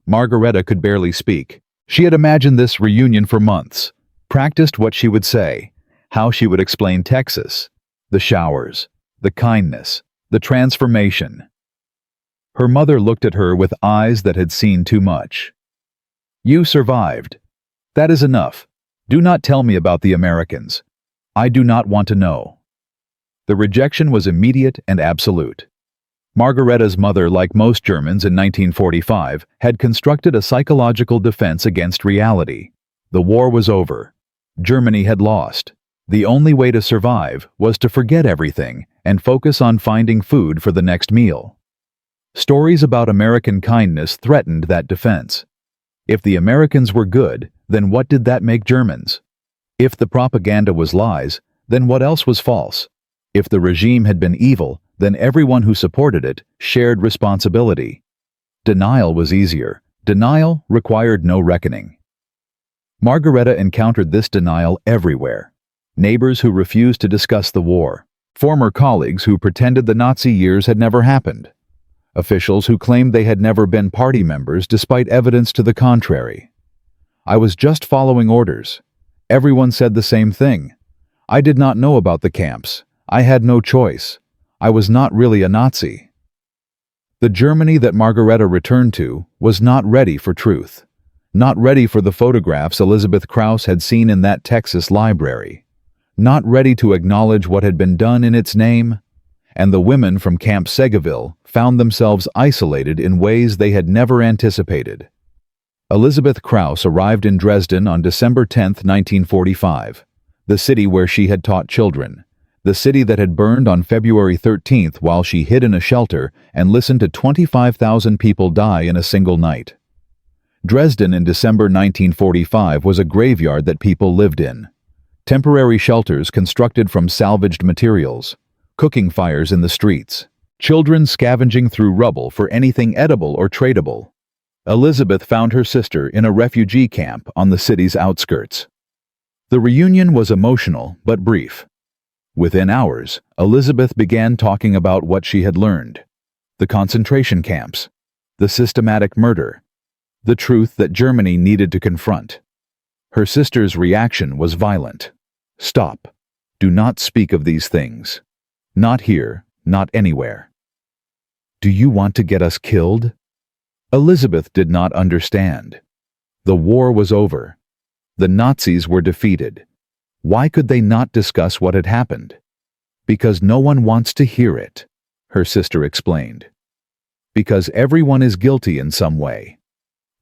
Margareta could barely speak. She had imagined this reunion for months, practiced what she would say, how she would explain Texas, the showers, the kindness, the transformation. Her mother looked at her with eyes that had seen too much. You survived. That is enough. Do not tell me about the Americans. I do not want to know. The rejection was immediate and absolute. Margareta's mother, like most Germans in 1945, had constructed a psychological defense against reality. The war was over. Germany had lost. The only way to survive was to forget everything and focus on finding food for the next meal. Stories about American kindness threatened that defense. If the Americans were good, then what did that make Germans? If the propaganda was lies, then what else was false? If the regime had been evil, then everyone who supported it shared responsibility. Denial was easier. Denial required no reckoning. Margareta encountered this denial everywhere. Neighbors who refused to discuss the war. Former colleagues who pretended the Nazi years had never happened. Officials who claimed they had never been party members despite evidence to the contrary. I was just following orders. Everyone said the same thing. I did not know about the camps. I had no choice. I was not really a Nazi. The Germany that Margareta returned to was not ready for truth. Not ready for the photographs Elizabeth Krauss had seen in that Texas library. Not ready to acknowledge what had been done in its name. And the women from Camp Segeville found themselves isolated in ways they had never anticipated. Elizabeth Krauss arrived in Dresden on December 10, 1945, the city where she had taught children. The city that had burned on February 13th while she hid in a shelter and listened to 25,000 people die in a single night. Dresden in December 1945 was a graveyard that people lived in. Temporary shelters constructed from salvaged materials, cooking fires in the streets, children scavenging through rubble for anything edible or tradable. Elizabeth found her sister in a refugee camp on the city's outskirts. The reunion was emotional but brief. Within hours, Elizabeth began talking about what she had learned. The concentration camps, the systematic murder, the truth that Germany needed to confront. Her sister's reaction was violent. Stop. Do not speak of these things. Not here, not anywhere. Do you want to get us killed? Elizabeth did not understand. The war was over. The Nazis were defeated. Why could they not discuss what had happened? Because no one wants to hear it, her sister explained. Because everyone is guilty in some way.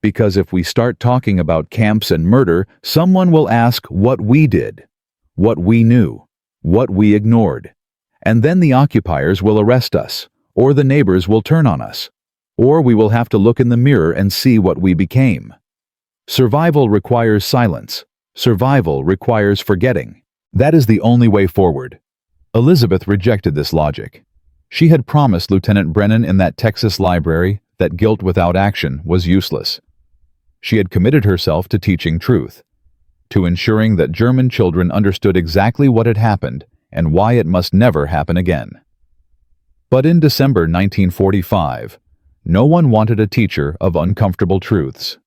Because if we start talking about camps and murder, someone will ask what we did, what we knew, what we ignored. And then the occupiers will arrest us, or the neighbors will turn on us, or we will have to look in the mirror and see what we became. Survival requires silence. Survival requires forgetting. That is the only way forward. Elizabeth rejected this logic. She had promised Lieutenant Brennan in that Texas library that guilt without action was useless. She had committed herself to teaching truth, to ensuring that German children understood exactly what had happened and why it must never happen again. But in December 1945, no one wanted a teacher of uncomfortable truths.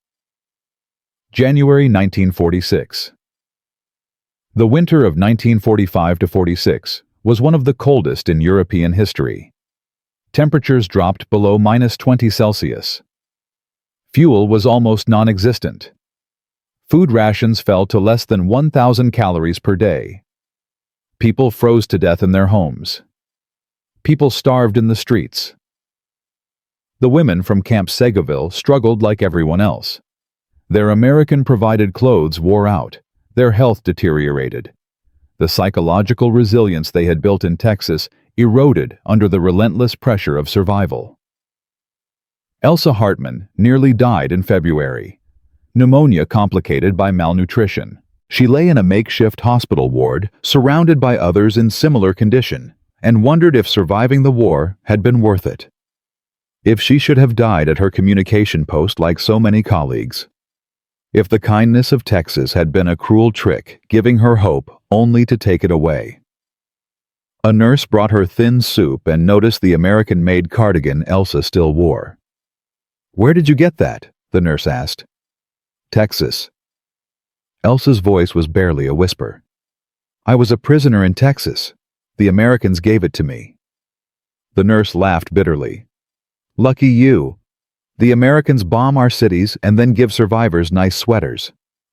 January 1946. The winter of 1945-46 was one of the coldest in European history. Temperatures dropped below -20 Celsius. Fuel was almost non-existent. Food rations fell to less than 1,000 calories per day. People froze to death in their homes. People starved in the streets. The women from Camp Segoville struggled like everyone else. Their American-provided clothes wore out. Their health deteriorated. The psychological resilience they had built in Texas eroded under the relentless pressure of survival. Elsa Hartman nearly died in February. Pneumonia complicated by malnutrition. She lay in a makeshift hospital ward, surrounded by others in similar condition, and wondered if surviving the war had been worth it. If she should have died at her communication post like so many colleagues. If the kindness of Texas had been a cruel trick, giving her hope only to take it away. A nurse brought her thin soup and noticed the American-made cardigan Elsa still wore. "Where did you get that?" the nurse asked. "Texas." Elsa's voice was barely a whisper. "I was a prisoner in Texas. The Americans gave it to me." The nurse laughed bitterly. "Lucky you. The Americans bomb our cities and then give survivors nice sweaters.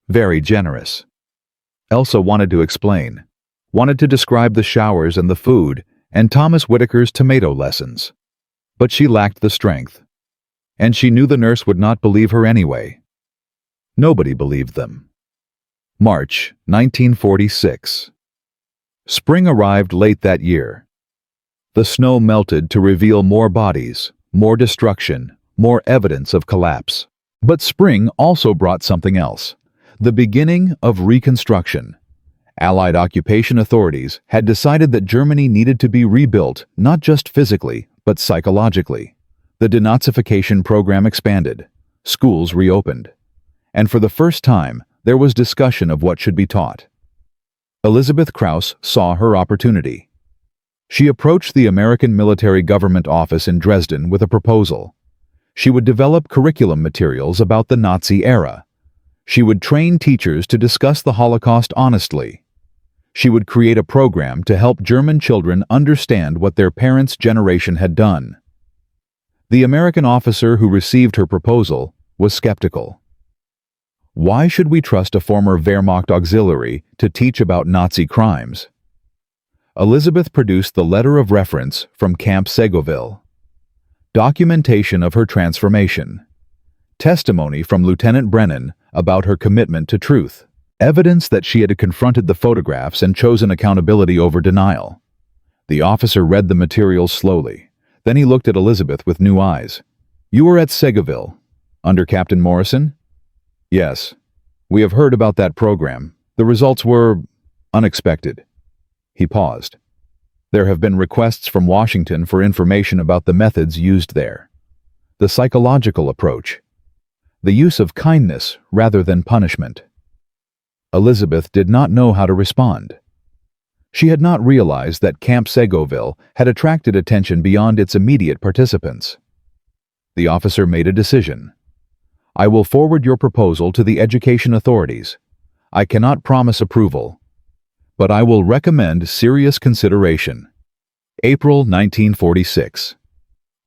Very generous." Elsa wanted to explain, wanted to describe the showers and the food and Thomas Whitaker's tomato lessons. But she lacked the strength. And she knew the nurse would not believe her anyway. Nobody believed them. March 1946. Spring arrived late that year. The snow melted to reveal more bodies, more destruction, more evidence of collapse. But spring also brought something else. The beginning of Reconstruction. Allied occupation authorities had decided that Germany needed to be rebuilt, not just physically, but psychologically. The denazification program expanded. Schools reopened. And for the first time, there was discussion of what should be taught. Elizabeth Krauss saw her opportunity. She approached the American Military Government Office in Dresden with a proposal. She would develop curriculum materials about the Nazi era. She would train teachers to discuss the Holocaust honestly. She would create a program to help German children understand what their parents' generation had done. The American officer who received her proposal was skeptical. Why should we trust a former Wehrmacht auxiliary to teach about Nazi crimes? Elizabeth produced the letter of reference from Camp Segoville. Documentation of her transformation. Testimony from Lieutenant Brennan about her commitment to truth. Evidence that she had confronted the photographs and chosen accountability over denial. The officer read the materials slowly. Then he looked at Elizabeth with new eyes. "You were at Segoville, under Captain Morrison?" "Yes. We have heard about that program. The results were unexpected." He paused. "There have been requests from Washington for information about the methods used there. The psychological approach. The use of kindness rather than punishment." Elizabeth did not know how to respond. She had not realized that Camp Segoville had attracted attention beyond its immediate participants. The officer made a decision. "I will forward your proposal to the education authorities. I cannot promise approval, but I will recommend serious consideration." April 1946.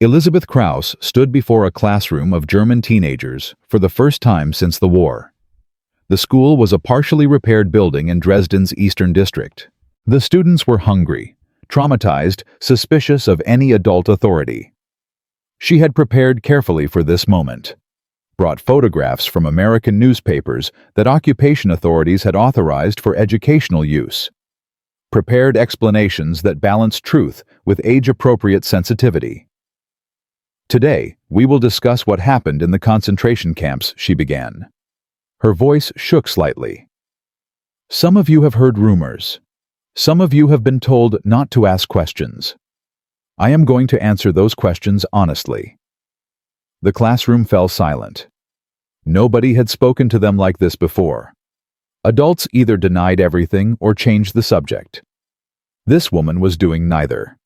Elizabeth Krauss stood before a classroom of German teenagers for the first time since the war. The school was a partially repaired building in Dresden's Eastern District. The students were hungry, traumatized, suspicious of any adult authority. She had prepared carefully for this moment. Brought photographs from American newspapers that occupation authorities had authorized for educational use. Prepared explanations that balanced truth with age-appropriate sensitivity. "Today, we will discuss what happened in the concentration camps," she began. Her voice shook slightly. "Some of you have heard rumors. Some of you have been told not to ask questions. I am going to answer those questions honestly." The classroom fell silent. Nobody had spoken to them like this before. Adults either denied everything or changed the subject. This woman was doing neither.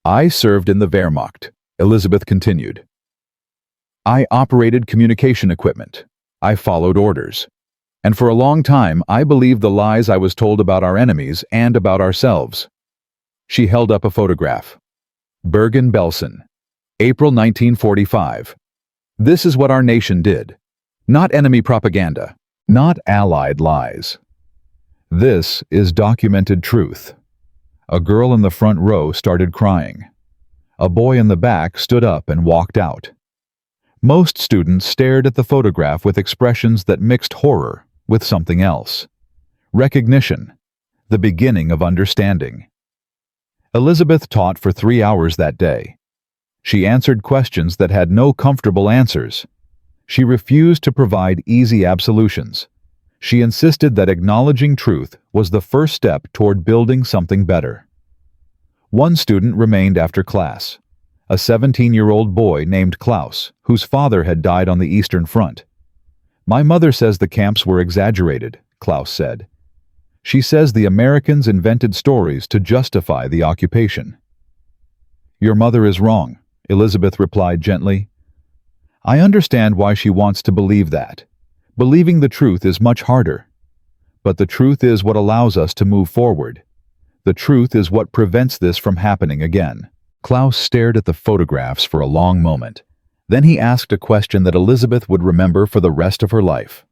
"I served in the Wehrmacht," Elizabeth continued. "I operated communication equipment. I followed orders. And for a long time, I believed the lies I was told about our enemies and about ourselves." She held up a photograph. Bergen-Belsen, April 1945. "This is what our nation did. Not enemy propaganda. Not allied lies. This is documented truth." A girl in the front row started crying. A boy in the back stood up and walked out. Most students stared at the photograph with expressions that mixed horror with something else. Recognition, the beginning of understanding. Elizabeth taught for 3 hours that day. She answered questions that had no comfortable answers. She refused to provide easy absolutions. She insisted that acknowledging truth was the first step toward building something better. One student remained after class, a 17-year-old boy named Klaus, whose father had died on the Eastern Front. "My mother says the camps were exaggerated," Klaus said. "She says the Americans invented stories to justify the occupation." "Your mother is wrong," Elizabeth replied gently. "I understand why she wants to believe that. Believing the truth is much harder. But the truth is what allows us to move forward. The truth is what prevents this from happening again." Klaus stared at the photographs for a long moment. Then he asked a question that Elizabeth would remember for the rest of her life.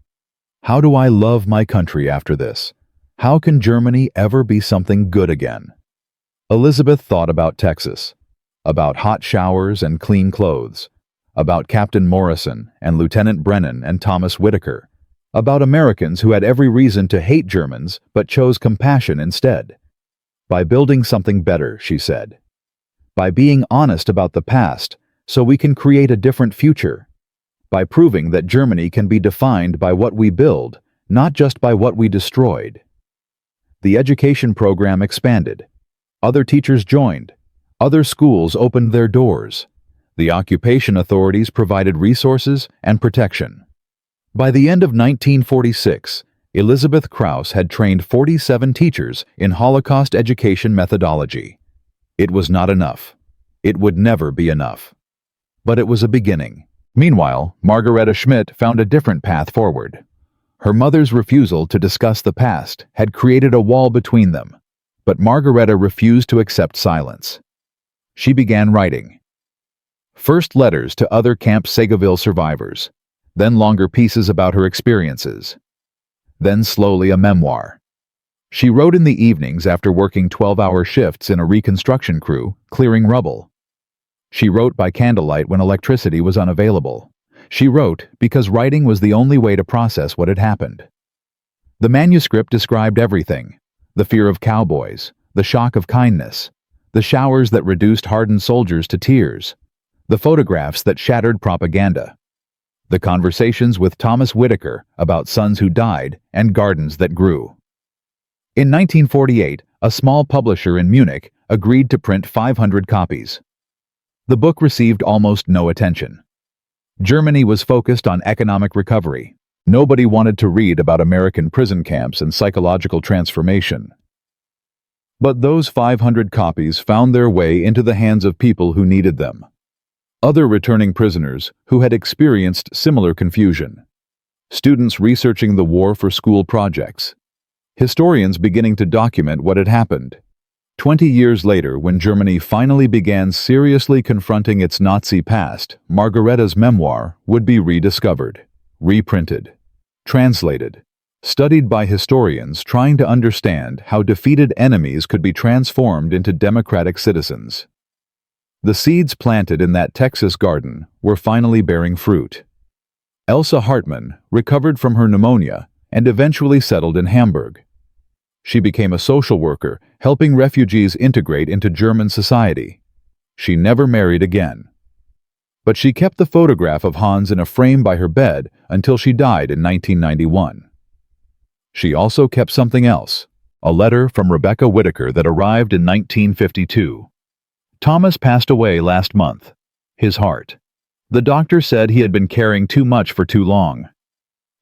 "How do I love my country after this? How can Germany ever be something good again?" Elizabeth thought about Texas, about hot showers and clean clothes, about Captain Morrison and Lieutenant Brennan and Thomas Whitaker, about Americans who had every reason to hate Germans but chose compassion instead. "By building something better," she said. "By being honest about the past, so we can create a different future. By proving that Germany can be defined by what we build, not just by what we destroyed." The education program expanded. Other teachers joined. Other schools opened their doors. The occupation authorities provided resources and protection. By the end of 1946, Elizabeth Krauss had trained 47 teachers in Holocaust education methodology. It was not enough. It would never be enough. But it was a beginning. Meanwhile, Margareta Schmidt found a different path forward. Her mother's refusal to discuss the past had created a wall between them, but Margareta refused to accept silence. She began writing. First letters to other Camp Segeville survivors, then longer pieces about her experiences, then slowly a memoir. She wrote in the evenings after working 12-hour shifts in a reconstruction crew, clearing rubble. She wrote by candlelight when electricity was unavailable. She wrote because writing was the only way to process what had happened. The manuscript described everything: the fear of cowboys, the shock of kindness, the showers that reduced hardened soldiers to tears, the photographs that shattered propaganda, the conversations with Thomas Whitaker about sons who died and gardens that grew. In 1948, a small publisher in Munich agreed to print 500 copies. The book received almost no attention. Germany was focused on economic recovery. Nobody wanted to read about American prison camps and psychological transformation. But those 500 copies found their way into the hands of people who needed them. Other returning prisoners who had experienced similar confusion. Students researching the war for school projects. Historians beginning to document what had happened. 20 years later, when Germany finally began seriously confronting its Nazi past, Margareta's memoir would be rediscovered, reprinted, translated, studied by historians trying to understand how defeated enemies could be transformed into democratic citizens. The seeds planted in that Texas garden were finally bearing fruit. Elsa Hartmann recovered from her pneumonia and eventually settled in Hamburg. She became a social worker, helping refugees integrate into German society. She never married again. But she kept the photograph of Hans in a frame by her bed until she died in 1991. She also kept something else, a letter from Rebecca Whitaker that arrived in 1952. Thomas passed away last month. His heart. The doctor said he had been carrying too much for too long.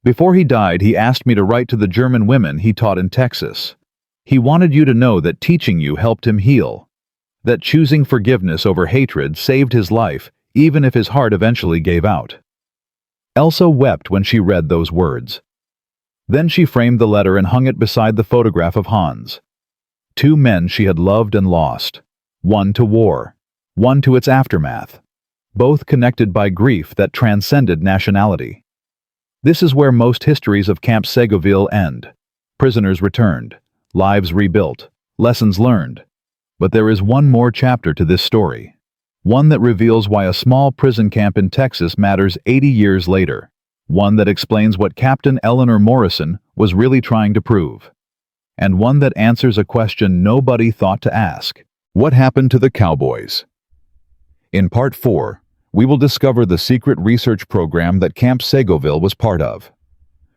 Before he died, he asked me to write to the German women he taught in Texas. He wanted you to know that teaching you helped him heal, that choosing forgiveness over hatred saved his life, even if his heart eventually gave out. Elsa wept when she read those words. Then she framed the letter and hung it beside the photograph of Hans. Two men she had loved and lost, one to war, one to its aftermath, both connected by grief that transcended nationality. This is where most histories of Camp Segoville end. Prisoners returned, lives rebuilt, lessons learned. But there is one more chapter to this story, one that reveals why a small prison camp in Texas matters 80 years later, one that explains what Captain Eleanor Morrison was really trying to prove, and one that answers a question nobody thought to ask. What happened to the Cowboys? In Part 4, we will discover the secret research program that Camp Segoville was part of.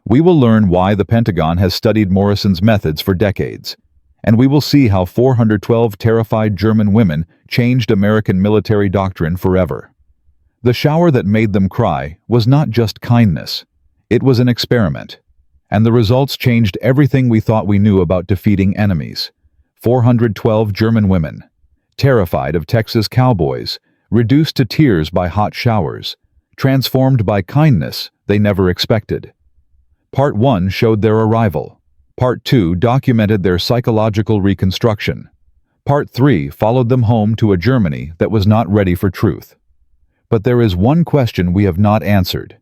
We will learn why the Pentagon has studied Morrison's methods for decades, and we will see how 412 terrified German women changed American military doctrine forever. The shower that made them cry was not just kindness. It was an experiment, and the results changed everything we thought we knew about defeating enemies. 412 German women, terrified of Texas cowboys, reduced to tears by hot showers, transformed by kindness they never expected. Part 1 showed their arrival. Part 2 documented their psychological reconstruction. Part 3 followed them home to a Germany that was not ready for truth. But there is one question we have not answered.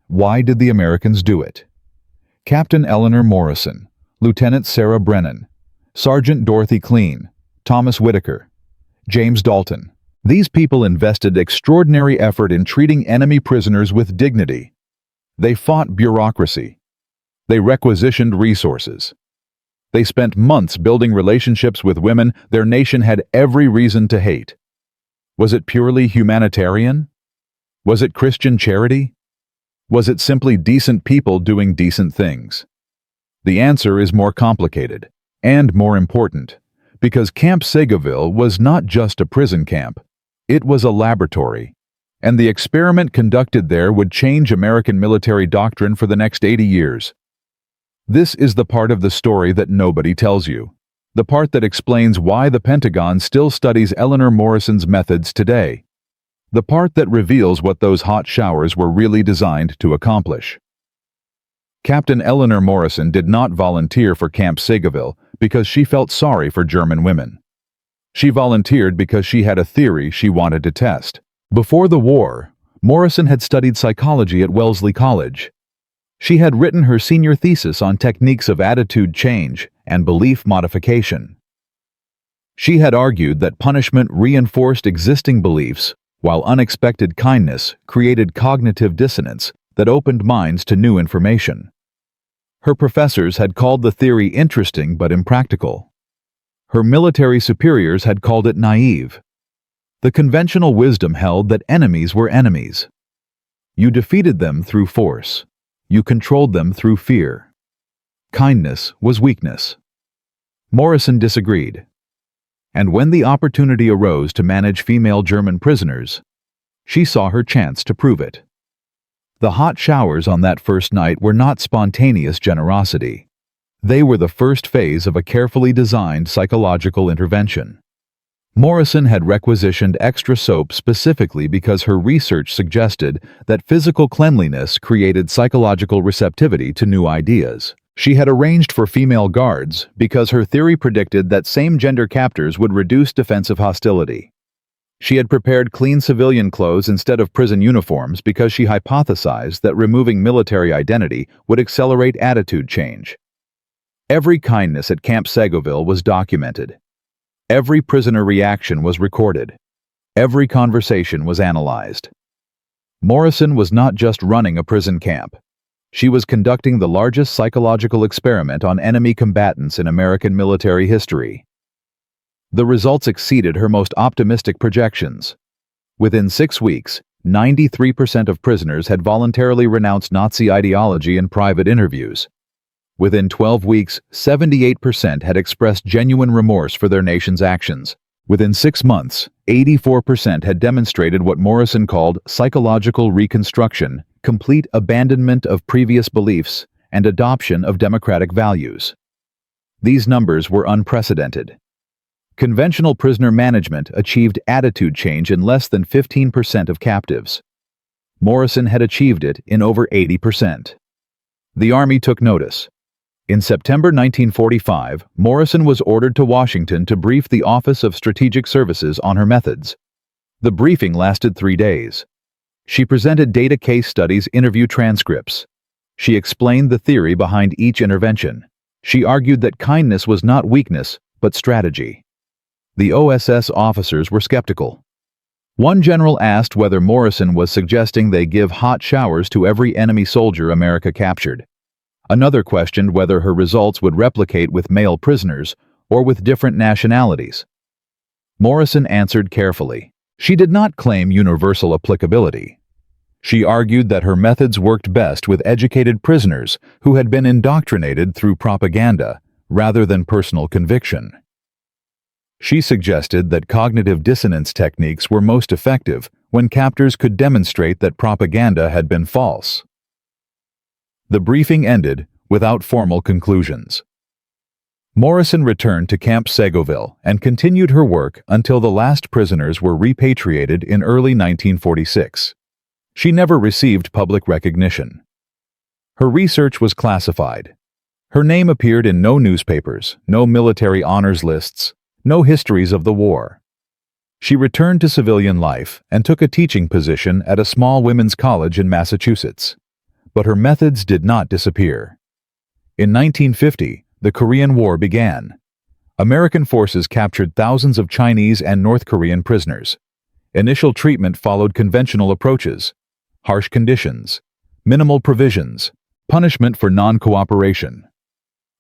Why did the Americans do it? Captain Eleanor Morrison, Lieutenant Sarah Brennan, Sergeant Dorothy Clean, Thomas Whitaker, James Dalton. These people invested extraordinary effort in treating enemy prisoners with dignity. They fought bureaucracy. They requisitioned resources. They spent months building relationships with women their nation had every reason to hate. Was it purely humanitarian? Was it Christian charity? Was it simply decent people doing decent things? The answer is more complicated, and more important, because Camp Segoville was not just a prison camp. It was a laboratory, and the experiment conducted there would change American military doctrine for the next 80 years. This is the part of the story that nobody tells you, the part that explains why the Pentagon still studies Eleanor Morrison's methods today, the part that reveals what those hot showers were really designed to accomplish. Captain Eleanor Morrison did not volunteer for Camp Segoville because she felt sorry for German women. She volunteered because she had a theory she wanted to test. Before the war, Morrison had studied psychology at Wellesley College. She had written her senior thesis on techniques of attitude change and belief modification. She had argued that punishment reinforced existing beliefs, while unexpected kindness created cognitive dissonance that opened minds to new information. Her professors had called the theory interesting but impractical. Her military superiors had called it naive. The conventional wisdom held that enemies were enemies. You defeated them through force. You controlled them through fear. Kindness was weakness. Morrison disagreed. And when the opportunity arose to manage female German prisoners, she saw her chance to prove it. The hot showers on that first night were not spontaneous generosity. They were the first phase of a carefully designed psychological intervention. Morrison had requisitioned extra soap specifically because her research suggested that physical cleanliness created psychological receptivity to new ideas. She had arranged for female guards because her theory predicted that same-gender captors would reduce defensive hostility. She had prepared clean civilian clothes instead of prison uniforms because she hypothesized that removing military identity would accelerate attitude change. Every kindness at Camp Segoville was documented. Every prisoner reaction was recorded. Every conversation was analyzed. Morrison was not just running a prison camp. She was conducting the largest psychological experiment on enemy combatants in American military history. The results exceeded her most optimistic projections. Within 6 weeks, 93% of prisoners had voluntarily renounced Nazi ideology in private interviews. Within 12 weeks, 78% had expressed genuine remorse for their nation's actions. Within 6 months, 84% had demonstrated what Morrison called psychological reconstruction, complete abandonment of previous beliefs, and adoption of democratic values. These numbers were unprecedented. Conventional prisoner management achieved attitude change in less than 15% of captives. Morrison had achieved it in over 80%. The Army took notice. In September 1945, Morrison was ordered to Washington to brief the Office of Strategic Services on her methods. The briefing lasted 3 days. She presented data case studies, interview transcripts. She explained the theory behind each intervention. She argued that kindness was not weakness, but strategy. The OSS officers were skeptical. One general asked whether Morrison was suggesting they give hot showers to every enemy soldier America captured. Another questioned whether her results would replicate with male prisoners or with different nationalities. Morrison answered carefully. She did not claim universal applicability. She argued that her methods worked best with educated prisoners who had been indoctrinated through propaganda rather than personal conviction. She suggested that cognitive dissonance techniques were most effective when captors could demonstrate that propaganda had been false. The briefing ended without formal conclusions. Morrison returned to Camp Segoville and continued her work until the last prisoners were repatriated in early 1946. She never received public recognition. Her research was classified. Her name appeared in no newspapers, no military honors lists, no histories of the war. She returned to civilian life and took a teaching position at a small women's college in Massachusetts. But her methods did not disappear. In 1950, the Korean War began. American forces captured thousands of Chinese and North Korean prisoners. Initial treatment followed conventional approaches: harsh conditions, minimal provisions, punishment for non-cooperation.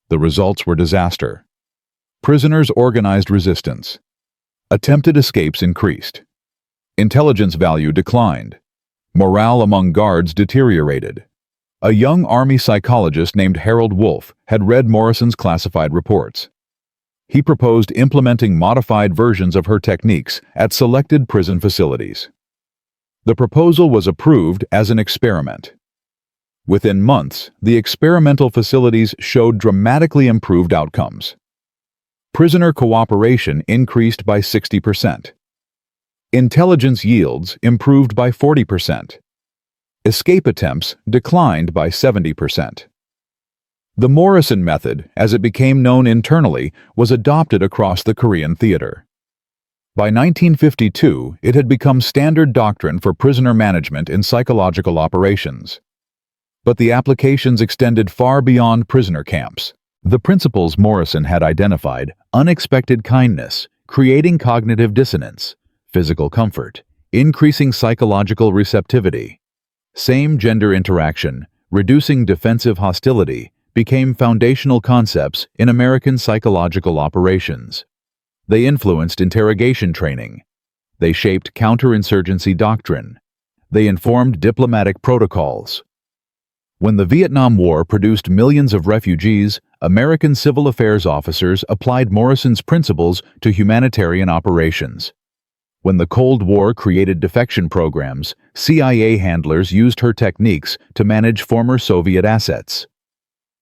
The results were disaster. Prisoners organized resistance. Attempted escapes increased. Intelligence value declined. Morale among guards deteriorated. A young Army psychologist named Harold Wolf had read Morrison's classified reports. He proposed implementing modified versions of her techniques at selected prison facilities. The proposal was approved as an experiment. Within months, the experimental facilities showed dramatically improved outcomes. Prisoner cooperation increased by 60%. Intelligence yields improved by 40%. Escape attempts declined by 70%. The Morrison method, as it became known internally, was adopted across the Korean theater. By 1952, it had become standard doctrine for prisoner management in psychological operations. But the applications extended far beyond prisoner camps. The principles Morrison had identified: unexpected kindness, creating cognitive dissonance, physical comfort, increasing psychological receptivity, same-gender interaction, reducing defensive hostility, became foundational concepts in American psychological operations. They influenced interrogation training. They shaped counterinsurgency doctrine. They informed diplomatic protocols. When the Vietnam War produced millions of refugees, American civil affairs officers applied Morrison's principles to humanitarian operations. When the Cold War created defection programs, CIA handlers used her techniques to manage former Soviet assets.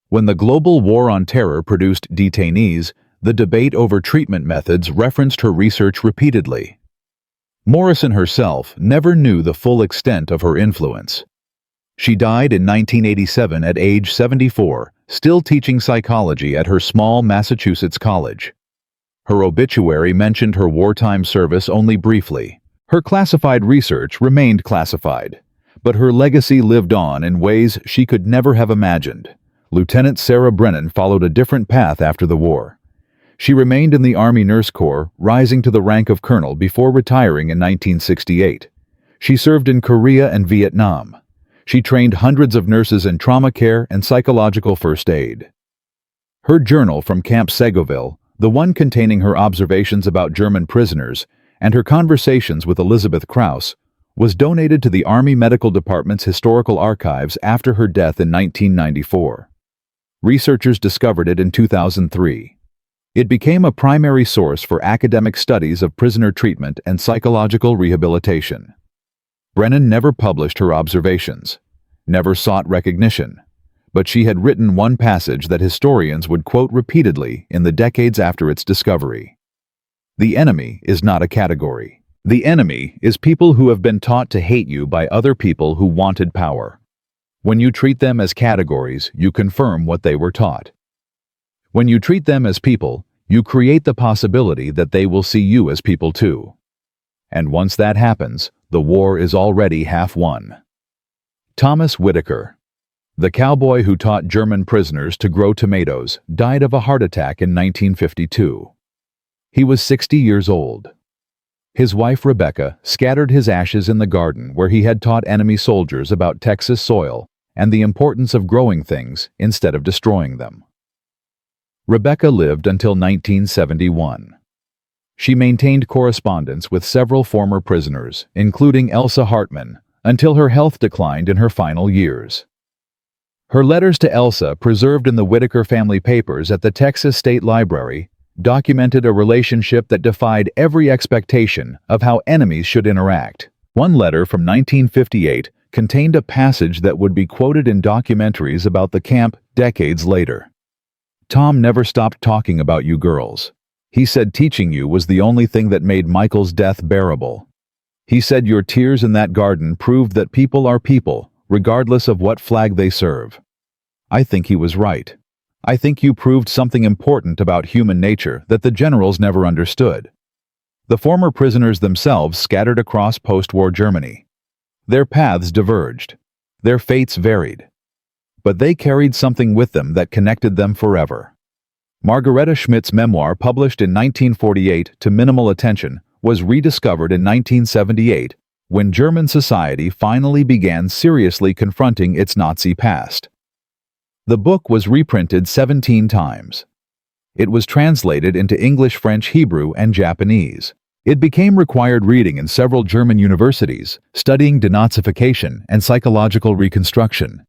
When the global war on terror produced detainees, the debate over treatment methods referenced her research repeatedly. Morrison herself never knew the full extent of her influence. She died in 1987 at age 74, still teaching psychology at her small Massachusetts college. Her obituary mentioned her wartime service only briefly. Her classified research remained classified, but her legacy lived on in ways she could never have imagined. Lieutenant Sarah Brennan followed a different path after the war. She remained in the Army Nurse Corps, rising to the rank of colonel before retiring in 1968. She served in Korea and Vietnam. She trained hundreds of nurses in trauma care and psychological first aid. Her journal from Camp Segoville, the one containing her observations about German prisoners, and her conversations with Elizabeth Krauss, was donated to the Army Medical Department's Historical Archives after her death in 1994. Researchers discovered it in 2003. It became a primary source for academic studies of prisoner treatment and psychological rehabilitation. Brennan never published her observations, never sought recognition, but she had written one passage that historians would quote repeatedly in the decades after its discovery. The enemy is not a category. The enemy is people who have been taught to hate you by other people who wanted power. When you treat them as categories, you confirm what they were taught. When you treat them as people, you create the possibility that they will see you as people too. And once that happens, the war is already half won. Thomas Whitaker, the cowboy who taught German prisoners to grow tomatoes, died of a heart attack in 1952. He was 60 years old. His wife Rebecca scattered his ashes in the garden where he had taught enemy soldiers about Texas soil and the importance of growing things instead of destroying them. Rebecca lived until 1971. She maintained correspondence with several former prisoners, including Elsa Hartman, until her health declined in her final years. Her letters to Elsa, preserved in the Whitaker family papers at the Texas State Library, documented a relationship that defied every expectation of how enemies should interact. One letter from 1958 contained a passage that would be quoted in documentaries about the camp decades later. "Tom never stopped talking about you girls. He said teaching you was the only thing that made Michael's death bearable. He said your tears in that garden proved that people are people, regardless of what flag they serve. I think he was right. I think you proved something important about human nature that the generals never understood." The former prisoners themselves scattered across post-war Germany. Their paths diverged. Their fates varied. But they carried something with them that connected them forever. Margareta Schmidt's memoir, published in 1948 to minimal attention, was rediscovered in 1978 when German society finally began seriously confronting its Nazi past. The book was reprinted 17 times. It was translated into English, French, Hebrew, and Japanese. It became required reading in several German universities, studying denazification and psychological reconstruction.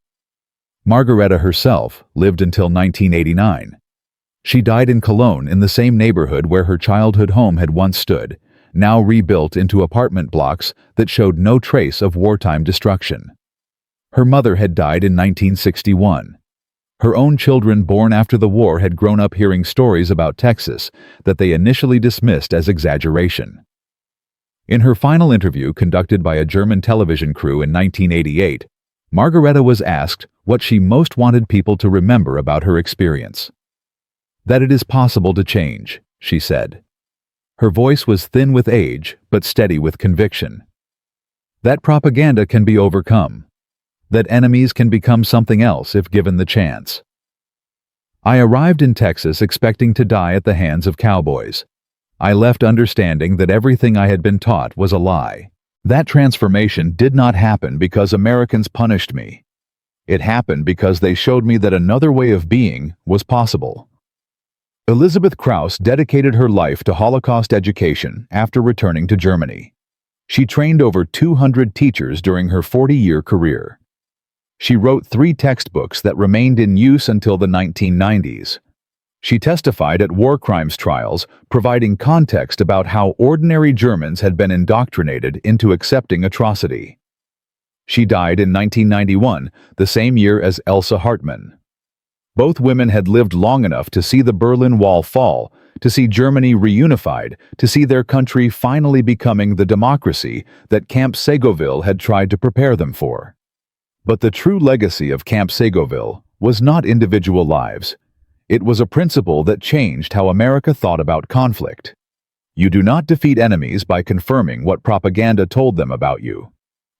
Margareta herself lived until 1989. She died in Cologne, in the same neighborhood where her childhood home had once stood, now rebuilt into apartment blocks that showed no trace of wartime destruction. Her mother had died in 1961. Her own children born after the war had grown up hearing stories about Texas that they initially dismissed as exaggeration. In her final interview conducted by a German television crew in 1988, Margareta was asked what she most wanted people to remember about her experience. "That it is possible to change," she said. Her voice was thin with age, but steady with conviction. "That propaganda can be overcome. That enemies can become something else if given the chance. I arrived in Texas expecting to die at the hands of cowboys. I left understanding that everything I had been taught was a lie. That transformation did not happen because Americans punished me. It happened because they showed me that another way of being was possible." Elizabeth Krauss dedicated her life to Holocaust education after returning to Germany. She trained over 200 teachers during her 40-year career. She wrote 3 textbooks that remained in use until the 1990s. She testified at war crimes trials, providing context about how ordinary Germans had been indoctrinated into accepting atrocity. She died in 1991, the same year as Elsa Hartman. Both women had lived long enough to see the Berlin Wall fall, to see Germany reunified, to see their country finally becoming the democracy that Camp Segoville had tried to prepare them for. But the true legacy of Camp Segoville was not individual lives. It was a principle that changed how America thought about conflict. You do not defeat enemies by confirming what propaganda told them about you.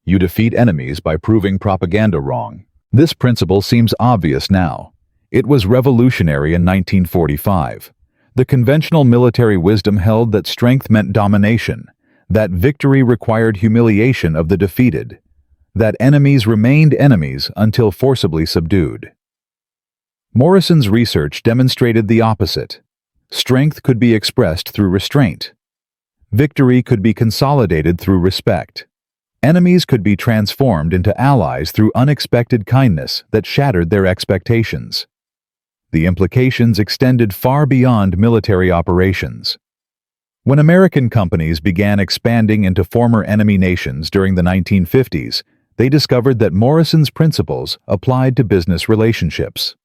You defeat enemies by proving propaganda wrong. This principle seems obvious now. It was revolutionary in 1945. The conventional military wisdom held that strength meant domination, that victory required humiliation of the defeated, that enemies remained enemies until forcibly subdued. Morrison's research demonstrated the opposite. Strength could be expressed through restraint. Victory could be consolidated through respect. Enemies could be transformed into allies through unexpected kindness that shattered their expectations. The implications extended far beyond military operations. When American companies began expanding into former enemy nations during the 1950s, they discovered that Morrison's principles applied to business relationships.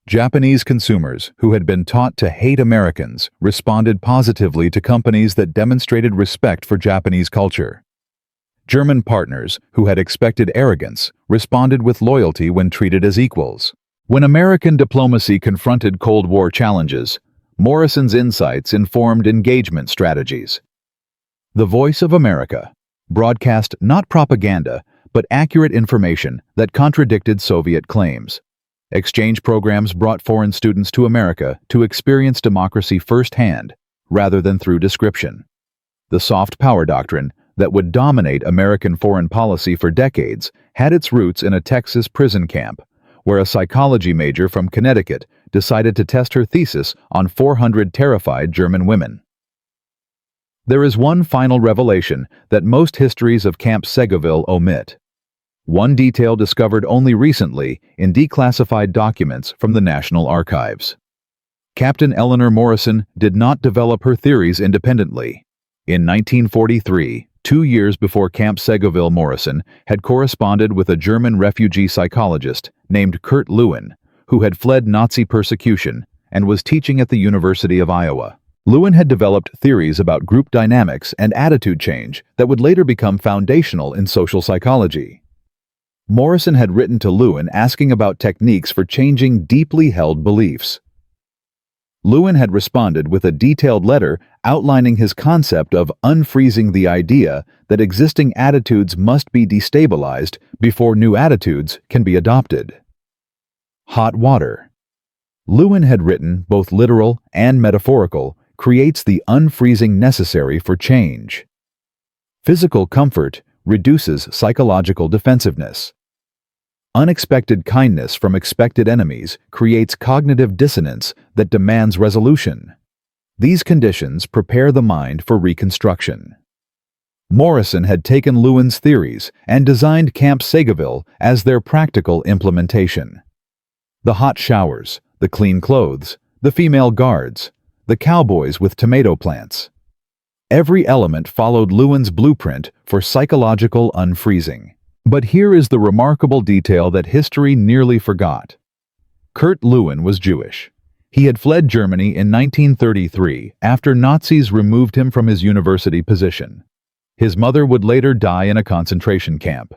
Japanese consumers who had been taught to hate Americans responded positively to companies that demonstrated respect for Japanese culture. German partners who had expected arrogance responded with loyalty when treated as equals. When American diplomacy confronted Cold War challenges, Morrison's insights informed engagement strategies. The Voice of America broadcast not propaganda, but accurate information that contradicted Soviet claims. Exchange programs brought foreign students to America to experience democracy firsthand, rather than through description. The soft power doctrine that would dominate American foreign policy for decades had its roots in a Texas prison camp, where a psychology major from Connecticut decided to test her thesis on 400 terrified German women. There is one final revelation that most histories of Camp Segoville omit. One detail discovered only recently in declassified documents from the National Archives. Captain Eleanor Morrison did not develop her theories independently. In 1943, 2 years before Camp Segoville, Morrison had corresponded with a German refugee psychologist named Kurt Lewin, who had fled Nazi persecution and was teaching at the University of Iowa. Lewin had developed theories about group dynamics and attitude change that would later become foundational in social psychology. Morrison had written to Lewin asking about techniques for changing deeply held beliefs. Lewin had responded with a detailed letter outlining his concept of unfreezing the idea that existing attitudes must be destabilized before new attitudes can be adopted. Hot water. Lewin had written, both literal and metaphorical, creates the unfreezing necessary for change. Physical comfort reduces psychological defensiveness. Unexpected kindness from expected enemies creates cognitive dissonance that demands resolution. These conditions prepare the mind for reconstruction. Morrison had taken Lewin's theories and designed Camp Segoville as their practical implementation. The hot showers, the clean clothes, the female guards, the cowboys with tomato plants. Every element followed Lewin's blueprint for psychological unfreezing. But here is the remarkable detail that history nearly forgot. Kurt Lewin was Jewish. He had fled Germany in 1933 after Nazis removed him from his university position. His mother would later die in a concentration camp.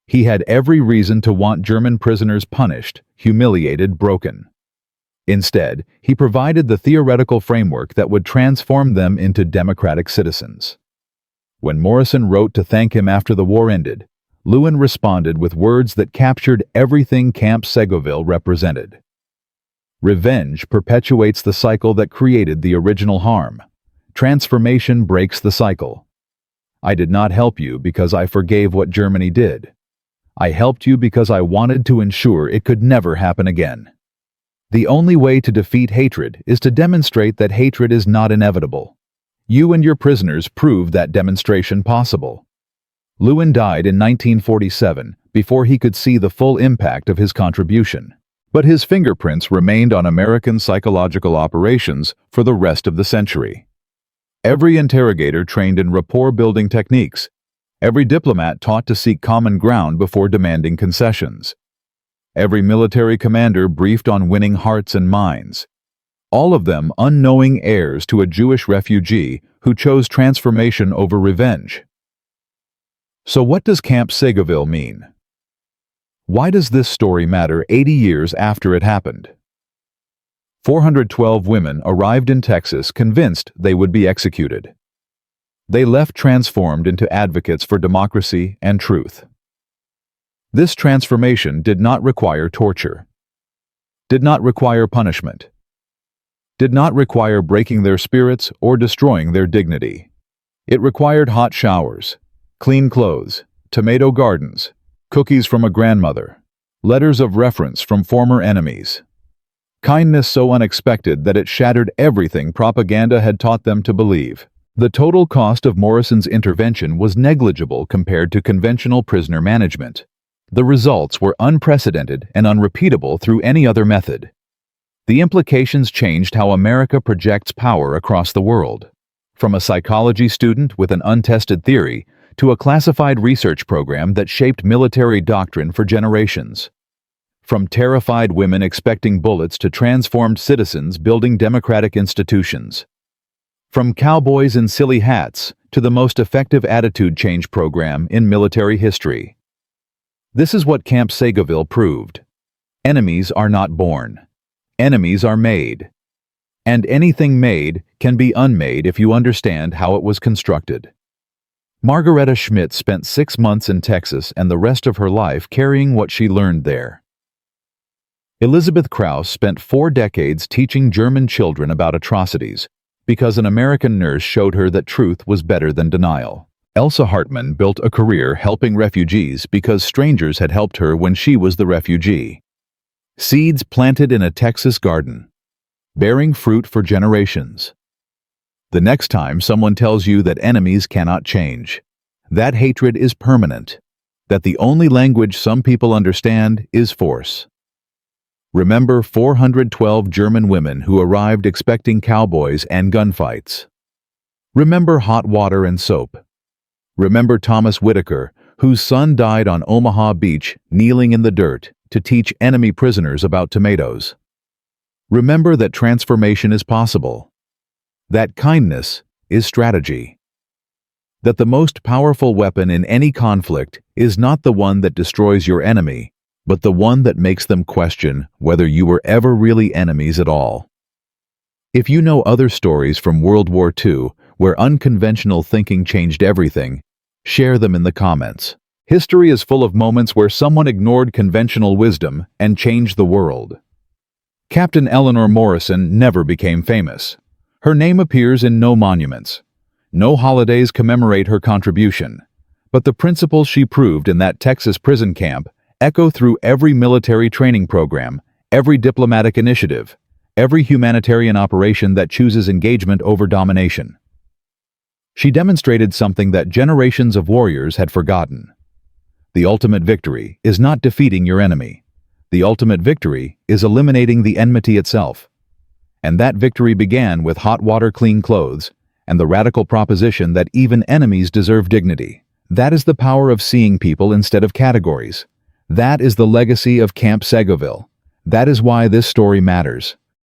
He had every reason to want German prisoners punished, humiliated, broken. Instead, he provided the theoretical framework that would transform them into democratic citizens. When Morrison wrote to thank him after the war ended, Lewin responded with words that captured everything Camp Segoville represented. Revenge perpetuates the cycle that created the original harm. Transformation breaks the cycle. I did not help you because I forgave what Germany did. I helped you because I wanted to ensure it could never happen again. The only way to defeat hatred is to demonstrate that hatred is not inevitable. You and your prisoners proved that demonstration possible. Lewin died in 1947 before he could see the full impact of his contribution. But his fingerprints remained on American psychological operations for the rest of the century. Every interrogator trained in rapport-building techniques. Every diplomat taught to seek common ground before demanding concessions. Every military commander briefed on winning hearts and minds. All of them unknowing heirs to a Jewish refugee who chose transformation over revenge. So what does Camp Segoville mean? Why does this story matter 80 years after it happened? 412 women arrived in Texas convinced they would be executed. They left transformed into advocates for democracy and truth. This transformation did not require torture, did not require punishment, did not require breaking their spirits or destroying their dignity. It required hot showers, clean clothes, tomato gardens, cookies from a grandmother, letters of reference from former enemies. Kindness so unexpected that it shattered everything propaganda had taught them to believe. The total cost of Morrison's intervention was negligible compared to conventional prisoner management. The results were unprecedented and unrepeatable through any other method. The implications changed how America projects power across the world. From a psychology student with an untested theory to a classified research program that shaped military doctrine for generations. From terrified women expecting bullets to transformed citizens building democratic institutions. From cowboys in silly hats to the most effective attitude change program in military history. This is what Camp Segoville proved. Enemies are not born. Enemies are made. And anything made can be unmade if you understand how it was constructed. Margareta Schmidt spent 6 months in Texas and the rest of her life carrying what she learned there. Elizabeth Krauss spent 4 decades teaching German children about atrocities because an American nurse showed her that truth was better than denial. Elsa Hartman built a career helping refugees because strangers had helped her when she was the refugee. Seeds planted in a Texas garden, bearing fruit for generations. The next time someone tells you that enemies cannot change, that hatred is permanent, that the only language some people understand is force. Remember 412 German women who arrived expecting cowboys and gunfights. Remember hot water and soap. Remember Thomas Whitaker, whose son died on Omaha Beach kneeling in the dirt to teach enemy prisoners about tomatoes. Remember that transformation is possible. That kindness is strategy. That the most powerful weapon in any conflict is not the one that destroys your enemy, but the one that makes them question whether you were ever really enemies at all. If you know other stories from World War II where unconventional thinking changed everything, share them in the comments. History is full of moments where someone ignored conventional wisdom and changed the world. Captain Eleanor Morrison never became famous. Her name appears in no monuments. No holidays commemorate her contribution. But the principles she proved in that Texas prison camp echo through every military training program, every diplomatic initiative, every humanitarian operation that chooses engagement over domination. She demonstrated something that generations of warriors had forgotten. The ultimate victory is not defeating your enemy. The ultimate victory is eliminating the enmity itself. And that victory began with hot water, clean clothes, and the radical proposition that even enemies deserve dignity. That is the power of seeing people instead of categories. That is the legacy of Camp Segoville. That is why this story matters.